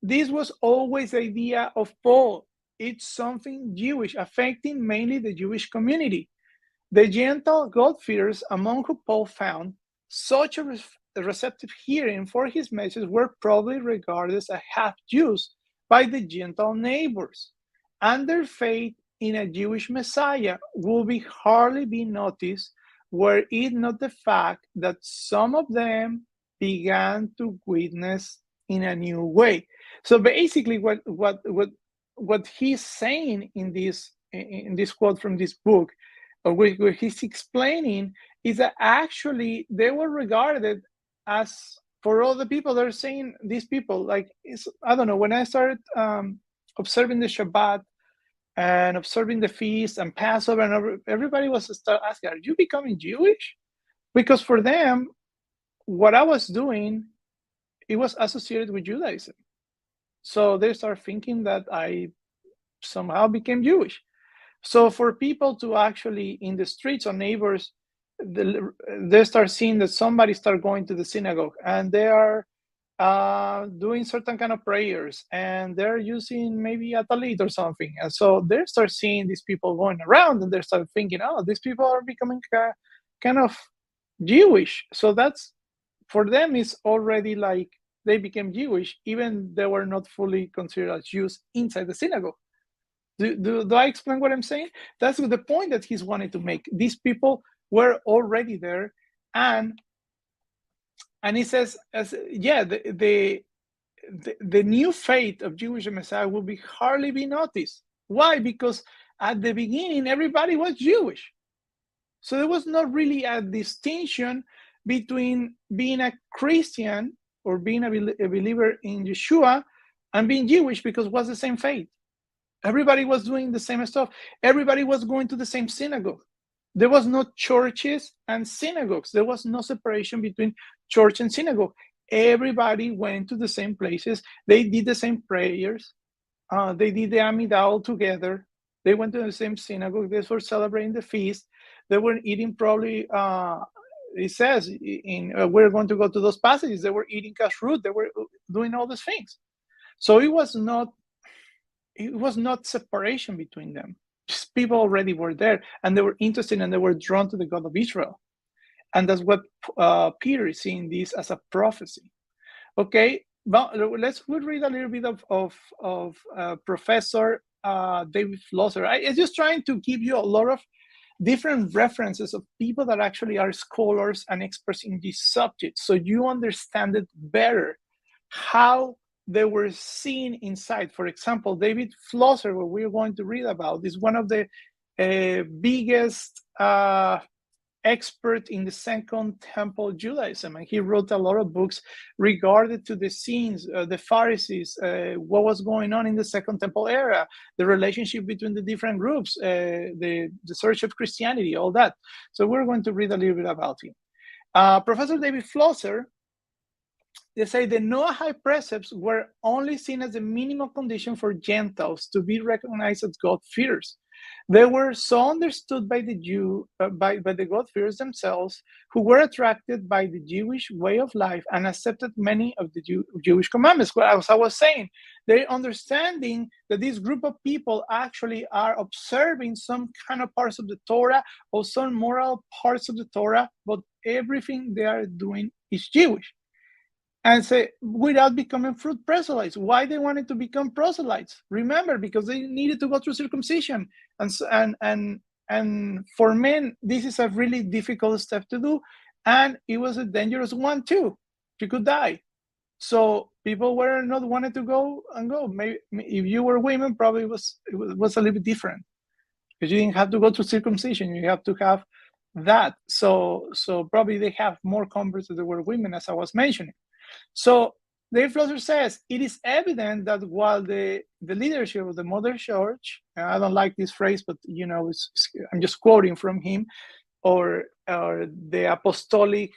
This was always the idea of Paul. It's something Jewish, affecting mainly the Jewish community. The Gentile God-fearers, among whom Paul found such a receptive hearing for his message, were probably regarded as half-Jews by the Gentile neighbors, and their faith in a Jewish Messiah will hardly be noticed were it not the fact that some of them began to witness in a new way. So basically, what he's saying in this quote from this book, where he's explaining, is that actually they were regarded as, for all the people, they're saying, these people, like, I don't know, when I started observing the Shabbat and observing the feast and Passover, and everybody was start asking, are you becoming Jewish? Because for them, what I was doing, it was associated with Judaism. So they start thinking that I somehow became Jewish. So for people to actually, in the streets or neighbors, they start seeing that somebody start going to the synagogue, and they are doing certain kind of prayers, and they're using maybe a talit or something. And so they start seeing these people going around, and they start thinking, oh, these people are becoming kind of Jewish. So that's, for them, is already like they became Jewish, even they were not fully considered as Jews inside the synagogue. Do I explain what I'm saying? That's the point that he's wanting to make. These people were already there, and he says, the new faith of Jewish Messiah will hardly be noticed. Why? Because at the beginning, everybody was Jewish. So there was not really a distinction between being a Christian or being a believer in Yeshua and being Jewish, because it was the same faith. Everybody was doing the same stuff. Everybody was going to the same synagogue. There was no churches and synagogues. There was no separation between church and synagogue. Everybody went to the same places. They did the same prayers. They did the Amidah all together. They went to the same synagogue. They were celebrating the feast. They were eating probably, it says, we're going to go to those passages. They were eating kashrut. They were doing all these things. So it was not separation between them. Just people already were there, and they were interested, and they were drawn to the God of Israel. And that's what Peter is seeing this as a prophecy. Okay, well, we'll read a little bit of Professor David Flosser. I'm just trying to give you a lot of different references of people that actually are scholars and experts in this subject, so you understand it better, how they were seen inside. For example, David Flosser, what we're going to read about, is one of the biggest expert in the Second Temple Judaism, and he wrote a lot of books regarding to the scenes, the Pharisees, what was going on in the Second Temple era, the relationship between the different groups, the search of Christianity, all that. So we're going to read a little bit about him. Professor David Flosser, they say the Noahide precepts were only seen as a minimal condition for Gentiles to be recognized as God-fearers. They were so understood by the by the God-fearers themselves, who were attracted by the Jewish way of life and accepted many of the Jewish commandments. Well, as I was saying, they're understanding that this group of people actually are observing some kind of parts of the Torah or some moral parts of the Torah, but everything they are doing is Jewish. And say, without becoming fruit proselytes. Why they wanted to become proselytes? Remember, because they needed to go through circumcision. And for men, this is a really difficult step to do. And it was a dangerous one too. You could die. So people were not wanted to go. Maybe if you were women, probably it was a little bit different. Because you didn't have to go through circumcision. You have to have that. So probably they have more converts that were women, as I was mentioning. So Dave Flosser says, it is evident that while the leadership of the Mother Church, and I don't like this phrase, but I'm just quoting from him, or the Apostolic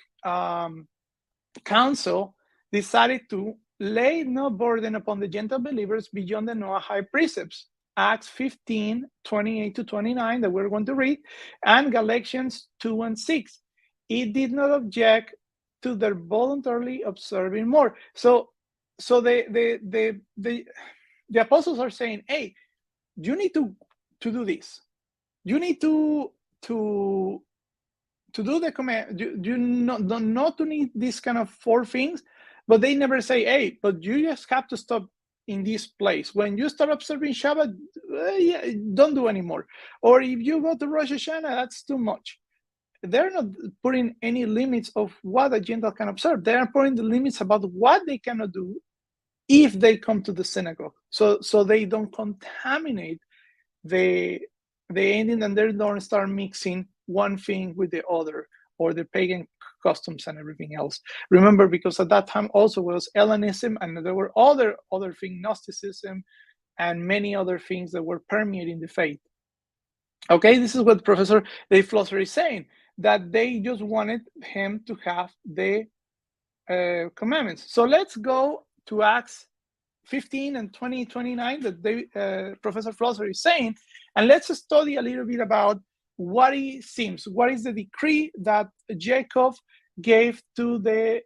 Council decided to lay no burden upon the Gentile believers beyond the Noahide precepts, Acts 15, 28 to 29 that we're going to read, and Galatians 2 and 6. It did not object to their voluntarily observing more. So the apostles are saying, hey, you need to do this. You need to do the command. You not to need this kind of 4 things, but they never say, hey, but you just have to stop in this place. When you start observing Shabbat, don't do anymore. Or if you go to Rosh Hashanah, that's too much. They're not putting any limits of what a Gentile can observe. They are putting the limits about what they cannot do if they come to the synagogue. So they don't contaminate the ending, and they don't start mixing one thing with the other, or the pagan customs and everything else. Remember, because at that time also was Hellenism, and there were other things, Gnosticism, and many other things that were permeating the faith. Okay, this is what Professor Dave Flosser is saying, that they just wanted him to have the commandments. So let's go to Acts 15 and 29 that Professor Flosser is saying, and let's study a little bit about what is the decree that Jacob gave to the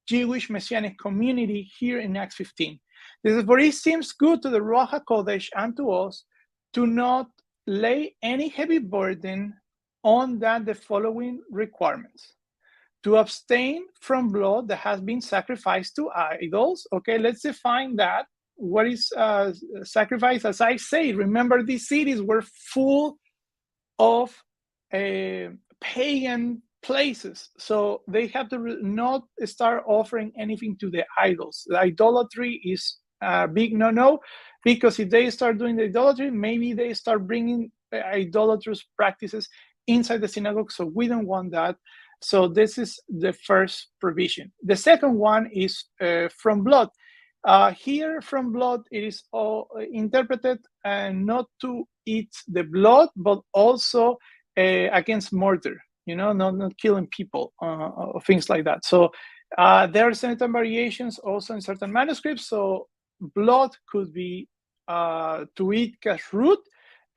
Jewish Messianic community here in Acts 15. This is, for it seems good to the Ruach HaKodesh and to us to not lay any heavy burden on that the following requirements: to abstain from blood that has been sacrificed to idols. Okay, let's define that. What is sacrifice? As I say, remember, these cities were full of pagan places, so they have to not start offering anything to the idols. The idolatry is a big no-no, because if they start doing the idolatry, maybe they start bringing idolatrous practices inside the synagogue, so we don't want that. So this is the first provision. The second one is from blood. Here, from blood, it is all interpreted not to eat the blood, but also against murder, not killing people, or things like that. So there are certain variations also in certain manuscripts. So blood could be to eat kashrut,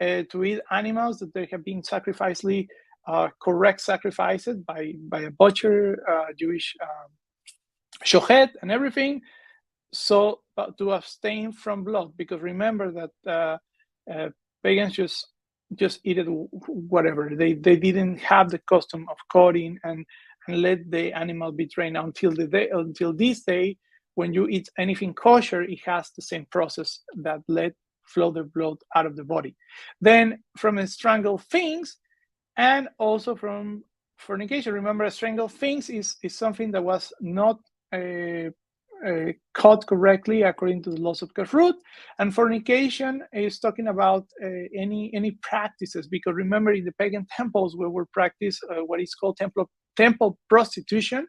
to eat animals that they have been sacrifically correct sacrificed by a butcher, Jewish shochet and everything. So to abstain from blood, because remember that pagans just eat it whatever. They didn't have the custom of cutting and let the animal be trained until this day. When you eat anything kosher, it has the same process that let flow the blood out of the body. Then from strangled things, and also from fornication. Remember, strangled things is something that was not cut correctly according to the laws of kashrut. And fornication is talking about any practices, because remember, in the pagan temples we were practice what is called temple prostitution.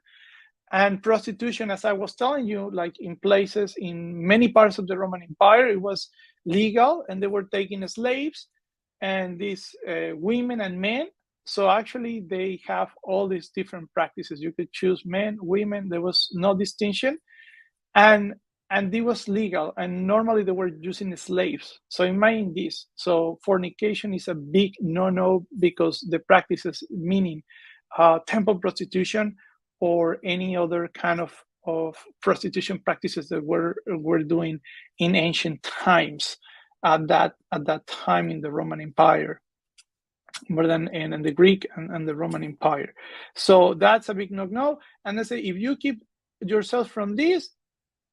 And prostitution, as I was telling you, like in places in many parts of the Roman Empire, it was legal, and they were taking slaves, and these women and men. So actually they have all these different practices. You could choose men, women, there was no distinction. And it was legal, and normally they were using slaves. So imagine this. So fornication is a big no-no, because the practices, meaning temple prostitution or any other kind of prostitution practices that were doing in ancient times, at that time in the Roman Empire, more than in the Greek and the Roman Empire. So that's a big no-no. And they say, if you keep yourself from this,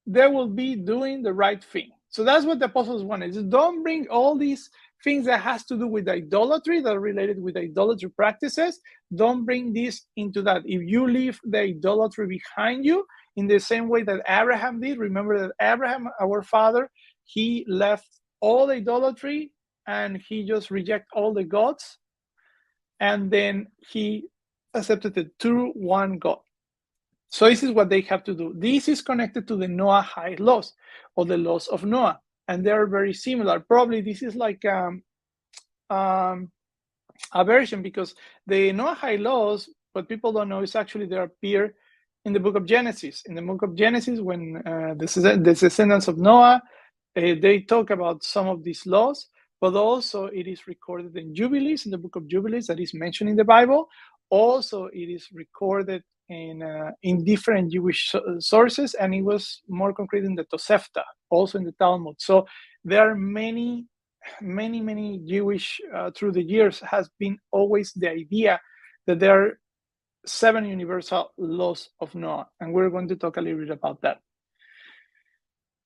they will be doing the right thing. So that's what the apostles wanted. Just don't bring all these things that has to do with idolatry, that are related with idolatry practices. Don't bring this into that. If you leave the idolatry behind you, in the same way that Abraham did, remember that Abraham, our father, he left all the idolatry and he just rejected all the gods, and then he accepted the true one God. So this is what they have to do. This is connected to the Noahide laws, or the laws of Noah, and they are very similar. Probably this is like a version, because the Noahide laws, what people don't know is actually they appear in the book of Genesis. In the book of Genesis, when the descendants of Noah, they talk about some of these laws, but also it is recorded in Jubilees, in the book of Jubilees that is mentioned in the Bible. Also, it is recorded in different Jewish sources, and it was more concrete in the Tosefta, also in the Talmud. So there are many Jewish through the years has been always the idea that there are 7 universal laws of Noah, and we're going to talk a little bit about that.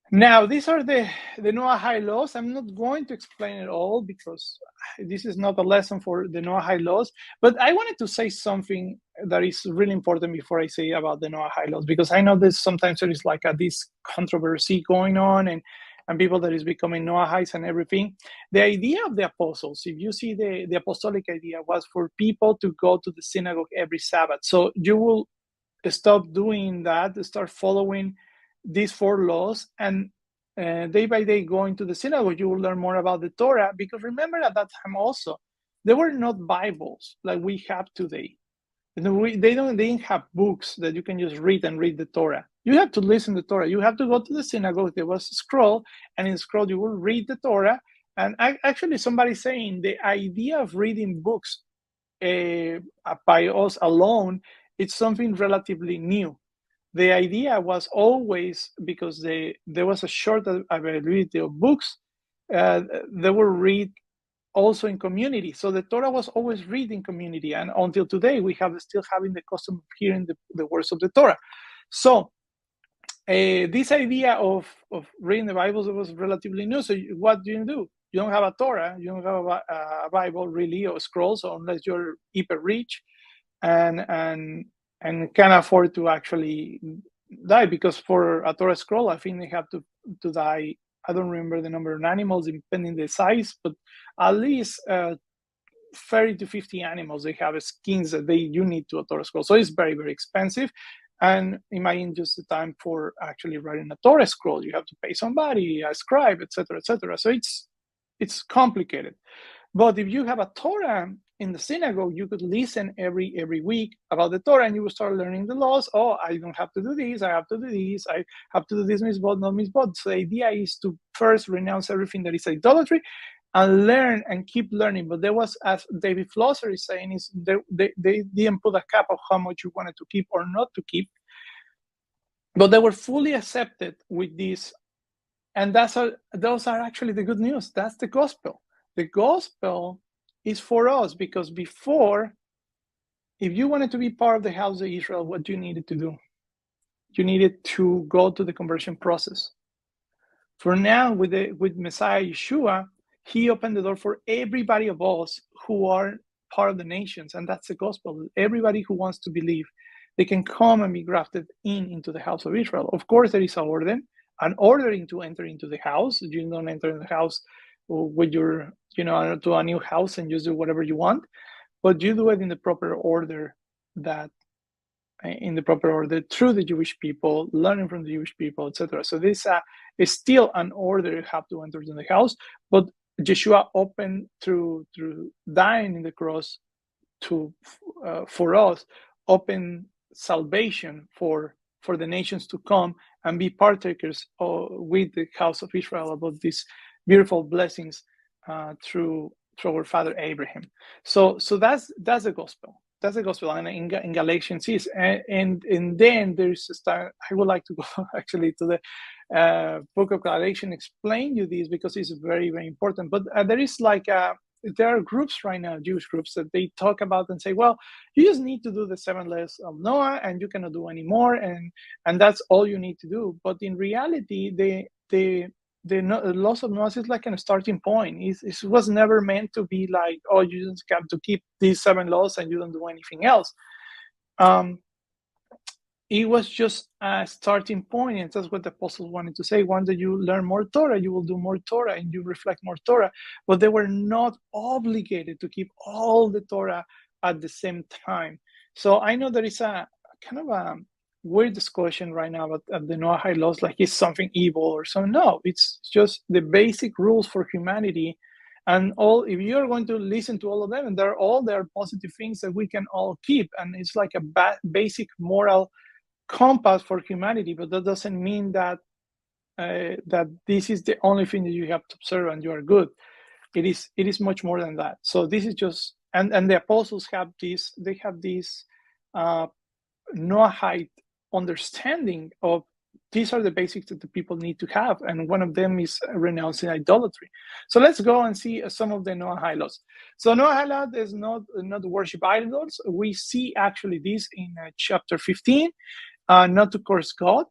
Now, these are the Noahide laws. I'm not going to explain it all, because this is not a lesson for the Noahide laws, but I wanted to say something that is really important before I say about the Noahide laws, because I know that sometimes there is like this controversy going on, and people that is becoming Noahides and everything. The idea of the apostles, if you see the apostolic idea, was for people to go to the synagogue every Sabbath. So you will stop doing that, start following these 4 laws, and day by day going to the synagogue, you will learn more about the Torah. Because remember, at that time also, there were not Bibles like we have today. They didn't have books that you can just read the Torah. You have to listen to the Torah. You have to go to the synagogue. There was a scroll, and in the scroll you will read the Torah. And actually, somebody saying the idea of reading books by us alone, it's something relatively new. The idea was always, because there was a short availability of books, they were read also in community. So the Torah was always read in community, and until today we have still having the custom of hearing the words of the Torah. So this idea of reading the Bible was relatively new. So what do? You don't have a Torah, you don't have a Bible really, or scrolls, unless you're hyper rich and can afford to actually die, because for a Torah scroll, I think they have to die. I don't remember the number of animals, depending the size, but at least 30 to 50 animals. They have skins that you need to a Torah scroll. So it's very, very expensive. And imagine just the time for actually writing a Torah scroll. You have to pay somebody, a scribe, etc., etc. So it's complicated. But if you have a Torah in the synagogue, you could listen every week about the Torah, and you will start learning the laws. Oh, I don't have to do this. I have to do this. I have to do this mitzvot, not mitzvot. So the idea is to first renounce everything that is idolatry, and learn and keep learning. But there was, as David Flosser is saying, is they didn't put a cap of how much you wanted to keep or not to keep, but they were fully accepted with this. And those are actually the good news. That's the gospel. The gospel is for us, because before, if you wanted to be part of the house of Israel, what you needed to do? You needed to go to the conversion process. For now, with Messiah Yeshua, he opened the door for everybody of us who are part of the nations, and that's the gospel. Everybody who wants to believe, they can come and be grafted into the house of Israel. Of course, there is an ordering to enter into the house. You don't enter in the house with your, to a new house and just do whatever you want, but you do it in the proper order through the Jewish people, learning from the Jewish people, etc. So this is still an order you have to enter in the house, but Yeshua opened through dying in the cross for us, open salvation for the nations to come and be partakers with the house of Israel about these beautiful blessings through our father Abraham. So that's the gospel. That's the gospel, and in Galatians is, and then there's I would like to go actually to the book of Galatians, explain you this because it's very, very important. But there is there are groups right now, Jewish groups, that they talk about and say, well, you just need to do the 7 laws of Noah and you cannot do any more, and that's all you need to do. But in reality, the laws of Noah is like a starting point. It was never meant to be like, oh, you just have to keep these 7 laws and you don't do anything else. It was just a starting point, and that's what the apostles wanted to say. Once that you learn more Torah, you will do more Torah and you reflect more Torah. But they were not obligated to keep all the Torah at the same time. So I know there is a kind of a weird discussion right now about the Noahide laws, like it's something evil or something. No, it's just the basic rules for humanity. And if you're going to listen to all of them, and there are positive things that we can all keep. And it's like a basic moral compass for humanity, but that doesn't mean that that this is the only thing that you have to observe and you are good. It is much more than that. So this is just, and the apostles have this, they have this Noahide understanding of these are the basics that the people need to have, and one of them is renouncing idolatry. So let's go and see some of the Noahide laws. So Noahide law is not worship idols. We see actually this in chapter 15. Not to curse God,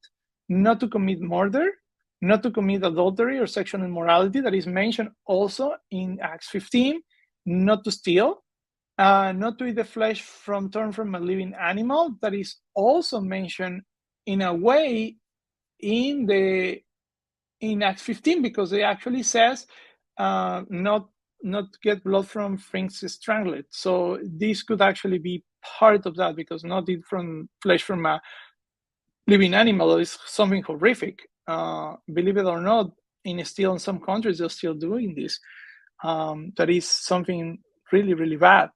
not to commit murder, not to commit adultery or sexual immorality. That is mentioned also in Acts 15. Not to steal, not to eat the flesh torn from a living animal. That is also mentioned in a way in Acts 15, because it actually says not get blood from things strangled. So this could actually be part of that, because not eat from flesh from a living animal is something horrific. Believe it or not, in some countries they're still doing this. That is something really, really bad.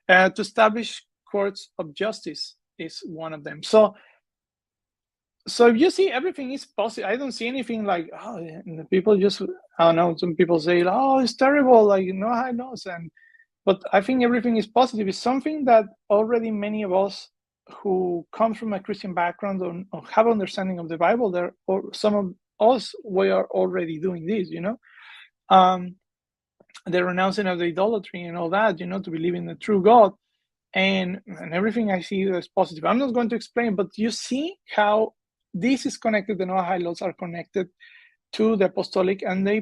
To establish courts of justice is one of them. So if you see, everything is positive. I don't see anything like, oh, the people just, I don't know, some people say, oh, it's terrible, like, I know. But I think everything is positive. It's something that already many of us who come from a Christian background or have understanding of the Bible, or some of us, we are already doing this, the renouncing of the idolatry and all that, to believe in the true God, and everything I see is positive. I'm not going to explain, but you see how this is connected. The Noahide laws are connected to the apostolic, and their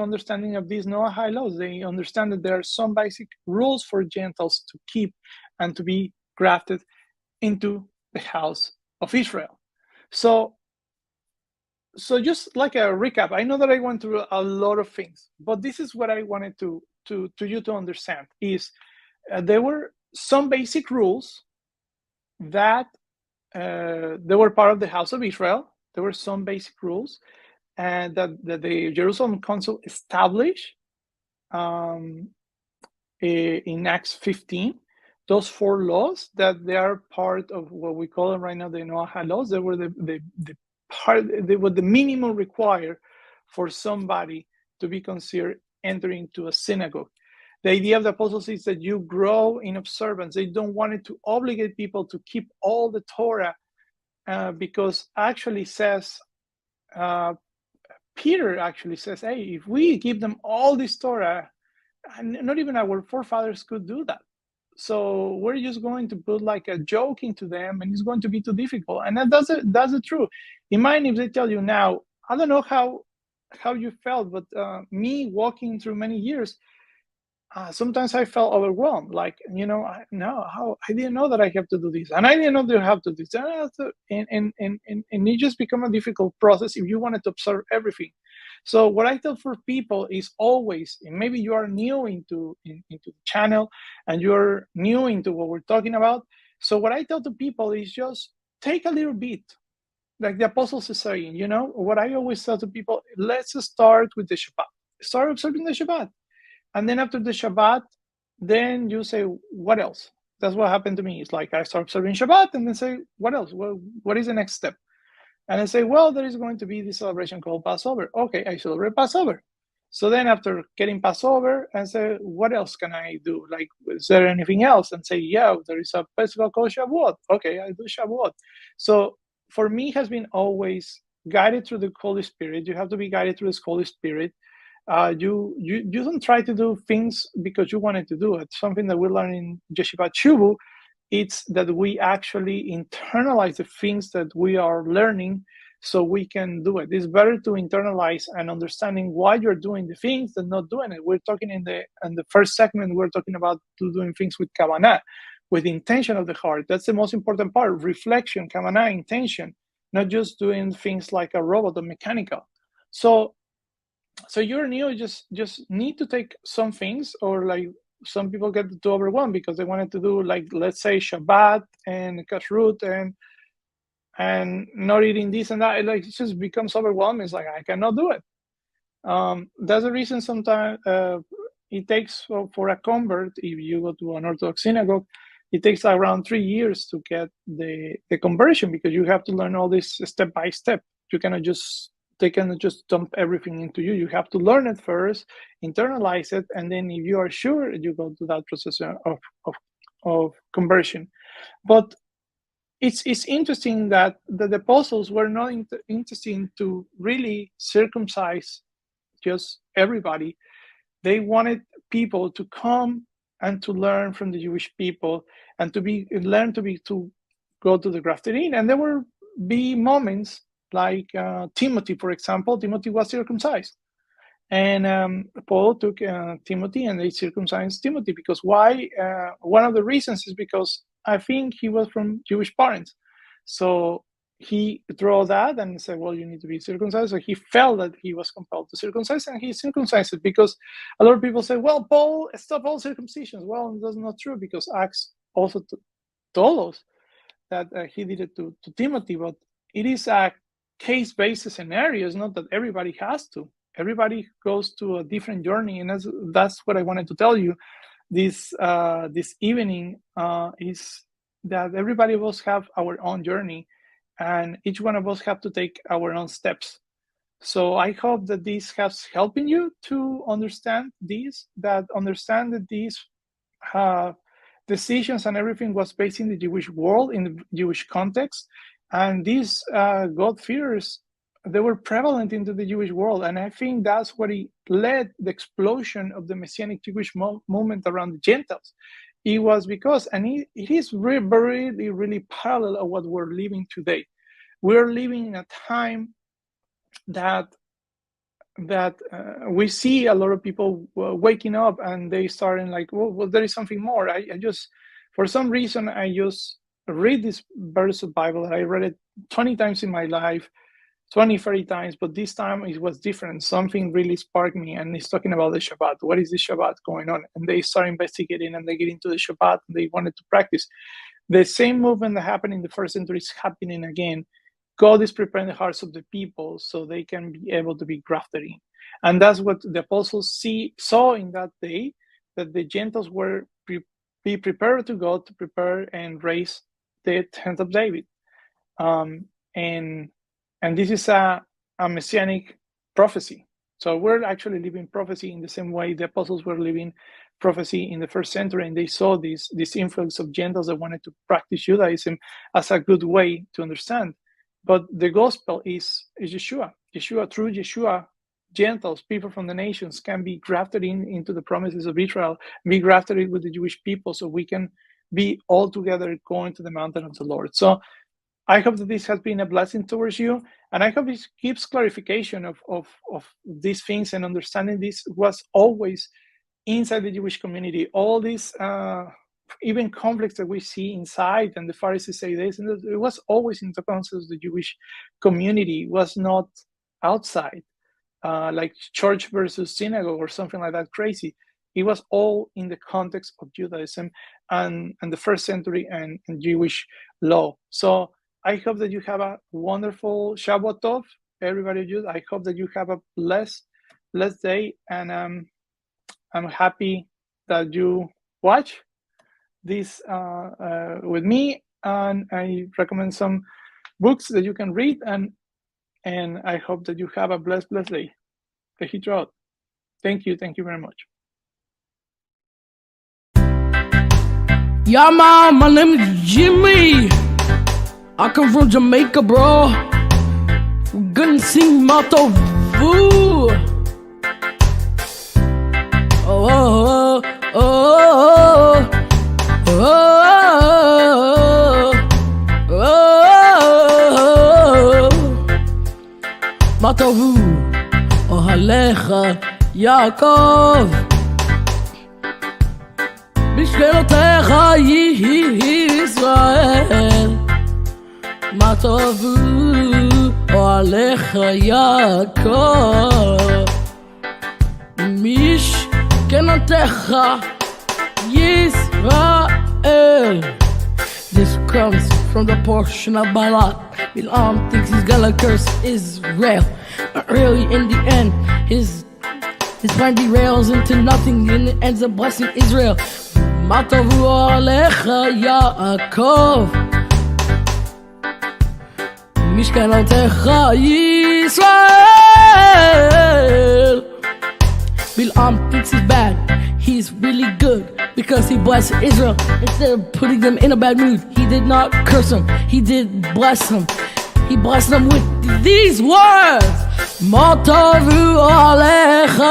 understanding of these Noahide laws, they understand that there are some basic rules for Gentiles to keep and to be grafted into the house of Israel. So just like a recap, I know that I went through a lot of things, but this is what I wanted to you to understand is there were some basic rules that they were part of the house of Israel. There were some basic rules and that the Jerusalem Council established in Acts 15. Those 4 laws that they are part of what we call them right now the Noahide laws. They were they were the minimum required for somebody to be considered entering to a synagogue. The idea of the apostles is that you grow in observance. They don't want it to obligate people to keep all the Torah, because actually says, Peter actually says, hey, if we give them all this Torah, not even our forefathers could do that. So we're just going to put like a joke into them, and it's going to be too difficult. And that's the truth. Imagine if they tell you now, I don't know how you felt, but me walking through many years, sometimes I felt overwhelmed. Like, I didn't know that I have to do this, and I didn't know that I have to do this, and it just become a difficult process if you wanted to observe everything. So what I tell for people is always, and maybe you are new into the channel, and you're new into what we're talking about. So what I tell to people is just take a little bit, like the apostles is saying. What I always tell to people: let's start with the Shabbat. Start observing the Shabbat. And then after the Shabbat, then you say, what else? That's what happened to me. It's like I start observing Shabbat and then say, what else? What is the next step? And I say, well, there is going to be this celebration called Passover. Okay, I celebrate Passover. So then after getting Passover, I say, what else can I do? Like, is there anything else? And say, yeah, there is a festival called Shavuot. Okay, I do Shavuot. So for me, it has been always guided through the Holy Spirit. You have to be guided through the Holy Spirit. You don't try to do things because you wanted to do it. Something that we learn in Yeshivat Shuvu, it's that we actually internalize the things that we are learning so we can do it. It's better to internalize and understanding why you're doing the things than not doing it. We're talking in the first segment, we're talking about doing things with kavanah, with the intention of the heart. That's the most important part. Reflection, kavanah, intention, not just doing things like a robot or mechanical. So you're new, just need to take some things, or like some people get too overwhelmed because they wanted to do, like, let's say Shabbat and kashrut and not eating this and that. Like, it just becomes overwhelming. It's like, I cannot do it. That's the reason sometimes it takes for a convert, if you go to an Orthodox synagogue, it takes around 3 years to get the conversion, because you have to learn all this step by step. You cannot just They cannot just dump everything into you. You have to learn it first, internalize it, and then if you are sure, you go to that process of conversion. But it's interesting that the apostles were not interested to really circumcise just everybody. They wanted people to come and to learn from the Jewish people, and to go to the grafted in. And there will be moments like Timothy, for example. Timothy was circumcised, and Paul took Timothy and they circumcised Timothy. Because why? One of the reasons is because I think he was from Jewish parents, so he drew that and said, well, you need to be circumcised. So he felt that he was compelled to circumcise, and he circumcised it. Because a lot of people say, well, Paul stopped all circumcisions. Well, that's not true, because Acts also told us that he did it to Timothy. But it is a case-based scenario. It's not that everybody has to. Everybody goes to a different journey, and that's what I wanted to tell you this evening, is that everybody of us have our own journey, and each one of us have to take our own steps. So I hope that this has helping you to understand these decisions and everything was based in the Jewish world, in the Jewish context. And these God fears, they were prevalent into the Jewish world. And I think that's what led the explosion of the Messianic Jewish movement around the Gentiles. It was because, and it is really, really parallel of what we're living today. We're living in a time that we see a lot of people waking up, and they starting like, well, there is something more. I just, for some reason, I just read this verse of Bible that I read it 20 times in my life, 20, 30 times, but this time it was different. Something really sparked me, and it's talking about the Shabbat. What is the Shabbat going on? And they start investigating, and they get into the Shabbat, and they wanted to practice. The same movement that happened in the first century is happening again. God is preparing the hearts of the people so they can be able to be grafted in. And that's what the apostles saw in that day, that the Gentiles were be prepared to go to prepare and raise the tent of David. And this is a messianic prophecy. So we're actually living prophecy in the same way the apostles were living prophecy in the first century, and they saw this influx of Gentiles that wanted to practice Judaism as a good way to understand. But the gospel is Yeshua. Through Yeshua, Gentiles, people from the nations, can be grafted into the promises of Israel, be grafted in with the Jewish people, so we can be all together going to the mountain of the Lord. So I hope that this has been a blessing towards you, and I hope it gives clarification of these things, and understanding this was always inside the Jewish community, all these even conflicts that we see inside, and the Pharisees say this, and it was always in the context of the Jewish community, it was not outside, like church versus synagogue or something like that crazy. It was all in the context of Judaism and the first century and Jewish law. So I hope that you have a wonderful Shabbat Tov, everybody. I hope that you have a blessed day, and I'm happy that you watch this with me, and I recommend some books that you can read, and I hope that you have a blessed day. Thank you very much. Yeah, man, my name is Jimmy. I come from Jamaica, bro. We're gonna sing Motto Vu. Oh, oh, oh, oh, oh, oh, Motto Vu. Oh, Alecha, Yaakov. בשכנותיך ישראל, מה טובו אוהליך יעקב. משכנותיך ישראל. This comes from the portion of Balak. Bilam thinks he's gonna curse Israel, but really in the end his plan derails into nothing and it ends up blessing Israel. מה טובו עליך יעקב, משכנותיך ישראל. Bilam thinks he's bad, he's really good, because he blessed Israel instead of putting them in a bad mood. He did not curse them, he did bless them. He blessed them with these words: מה טובו עליך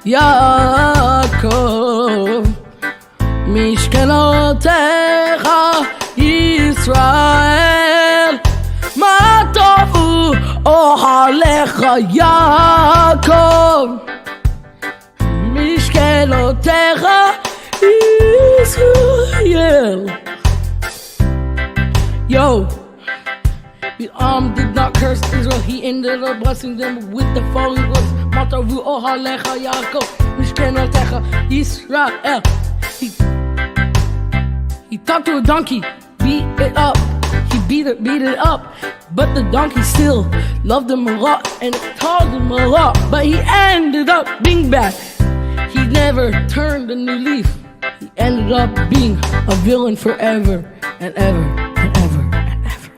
יעקב, משכנותיך ישראל. מה טובו אוהליך יעקב, משכנותיך ישראל. Yo, Bilam did not curse Israel, he ended up blessing them with the following words: מה טובו אוהליך יעקב, משכנותיך ישראל. He talked to a donkey, beat it up. He beat it up. But the donkey still loved him a lot and told him a lot. But he ended up being bad. He never turned a new leaf. He ended up being a villain forever and ever and ever and ever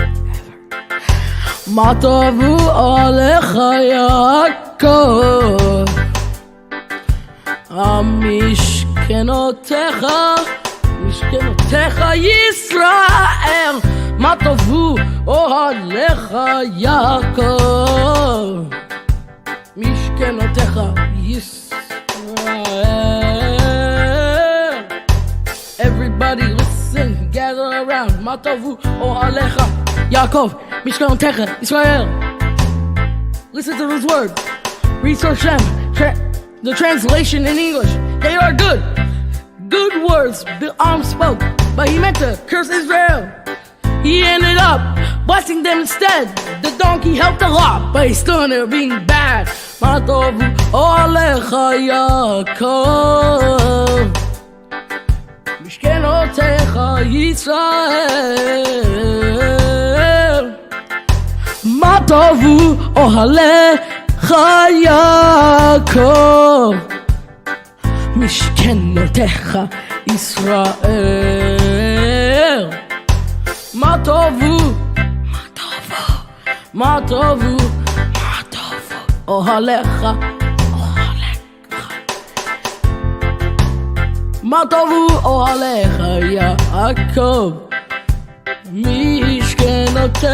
and ever. מה טובו עליך יעקב, משכנותיך ישראל. מה טובו אוהליך יעקב, משכנותיך ישראל. Everybody listen, gather around. מה טובו אוהליך יעקב, משכנותיך ישראל. Listen to those words. Research them. The translation in English, they are good words Bilam spoke, but he meant to curse Israel. He ended up blessing them instead. The donkey helped a lot, but he still ended up being bad. מה טובו עליך יעקב, משכנותיך ישראל. מה טובו אוהליך יעקב, משכנותיך ישראל. מה טובו אוהליך, מה טובו אוהליך יעקב, משכנותיך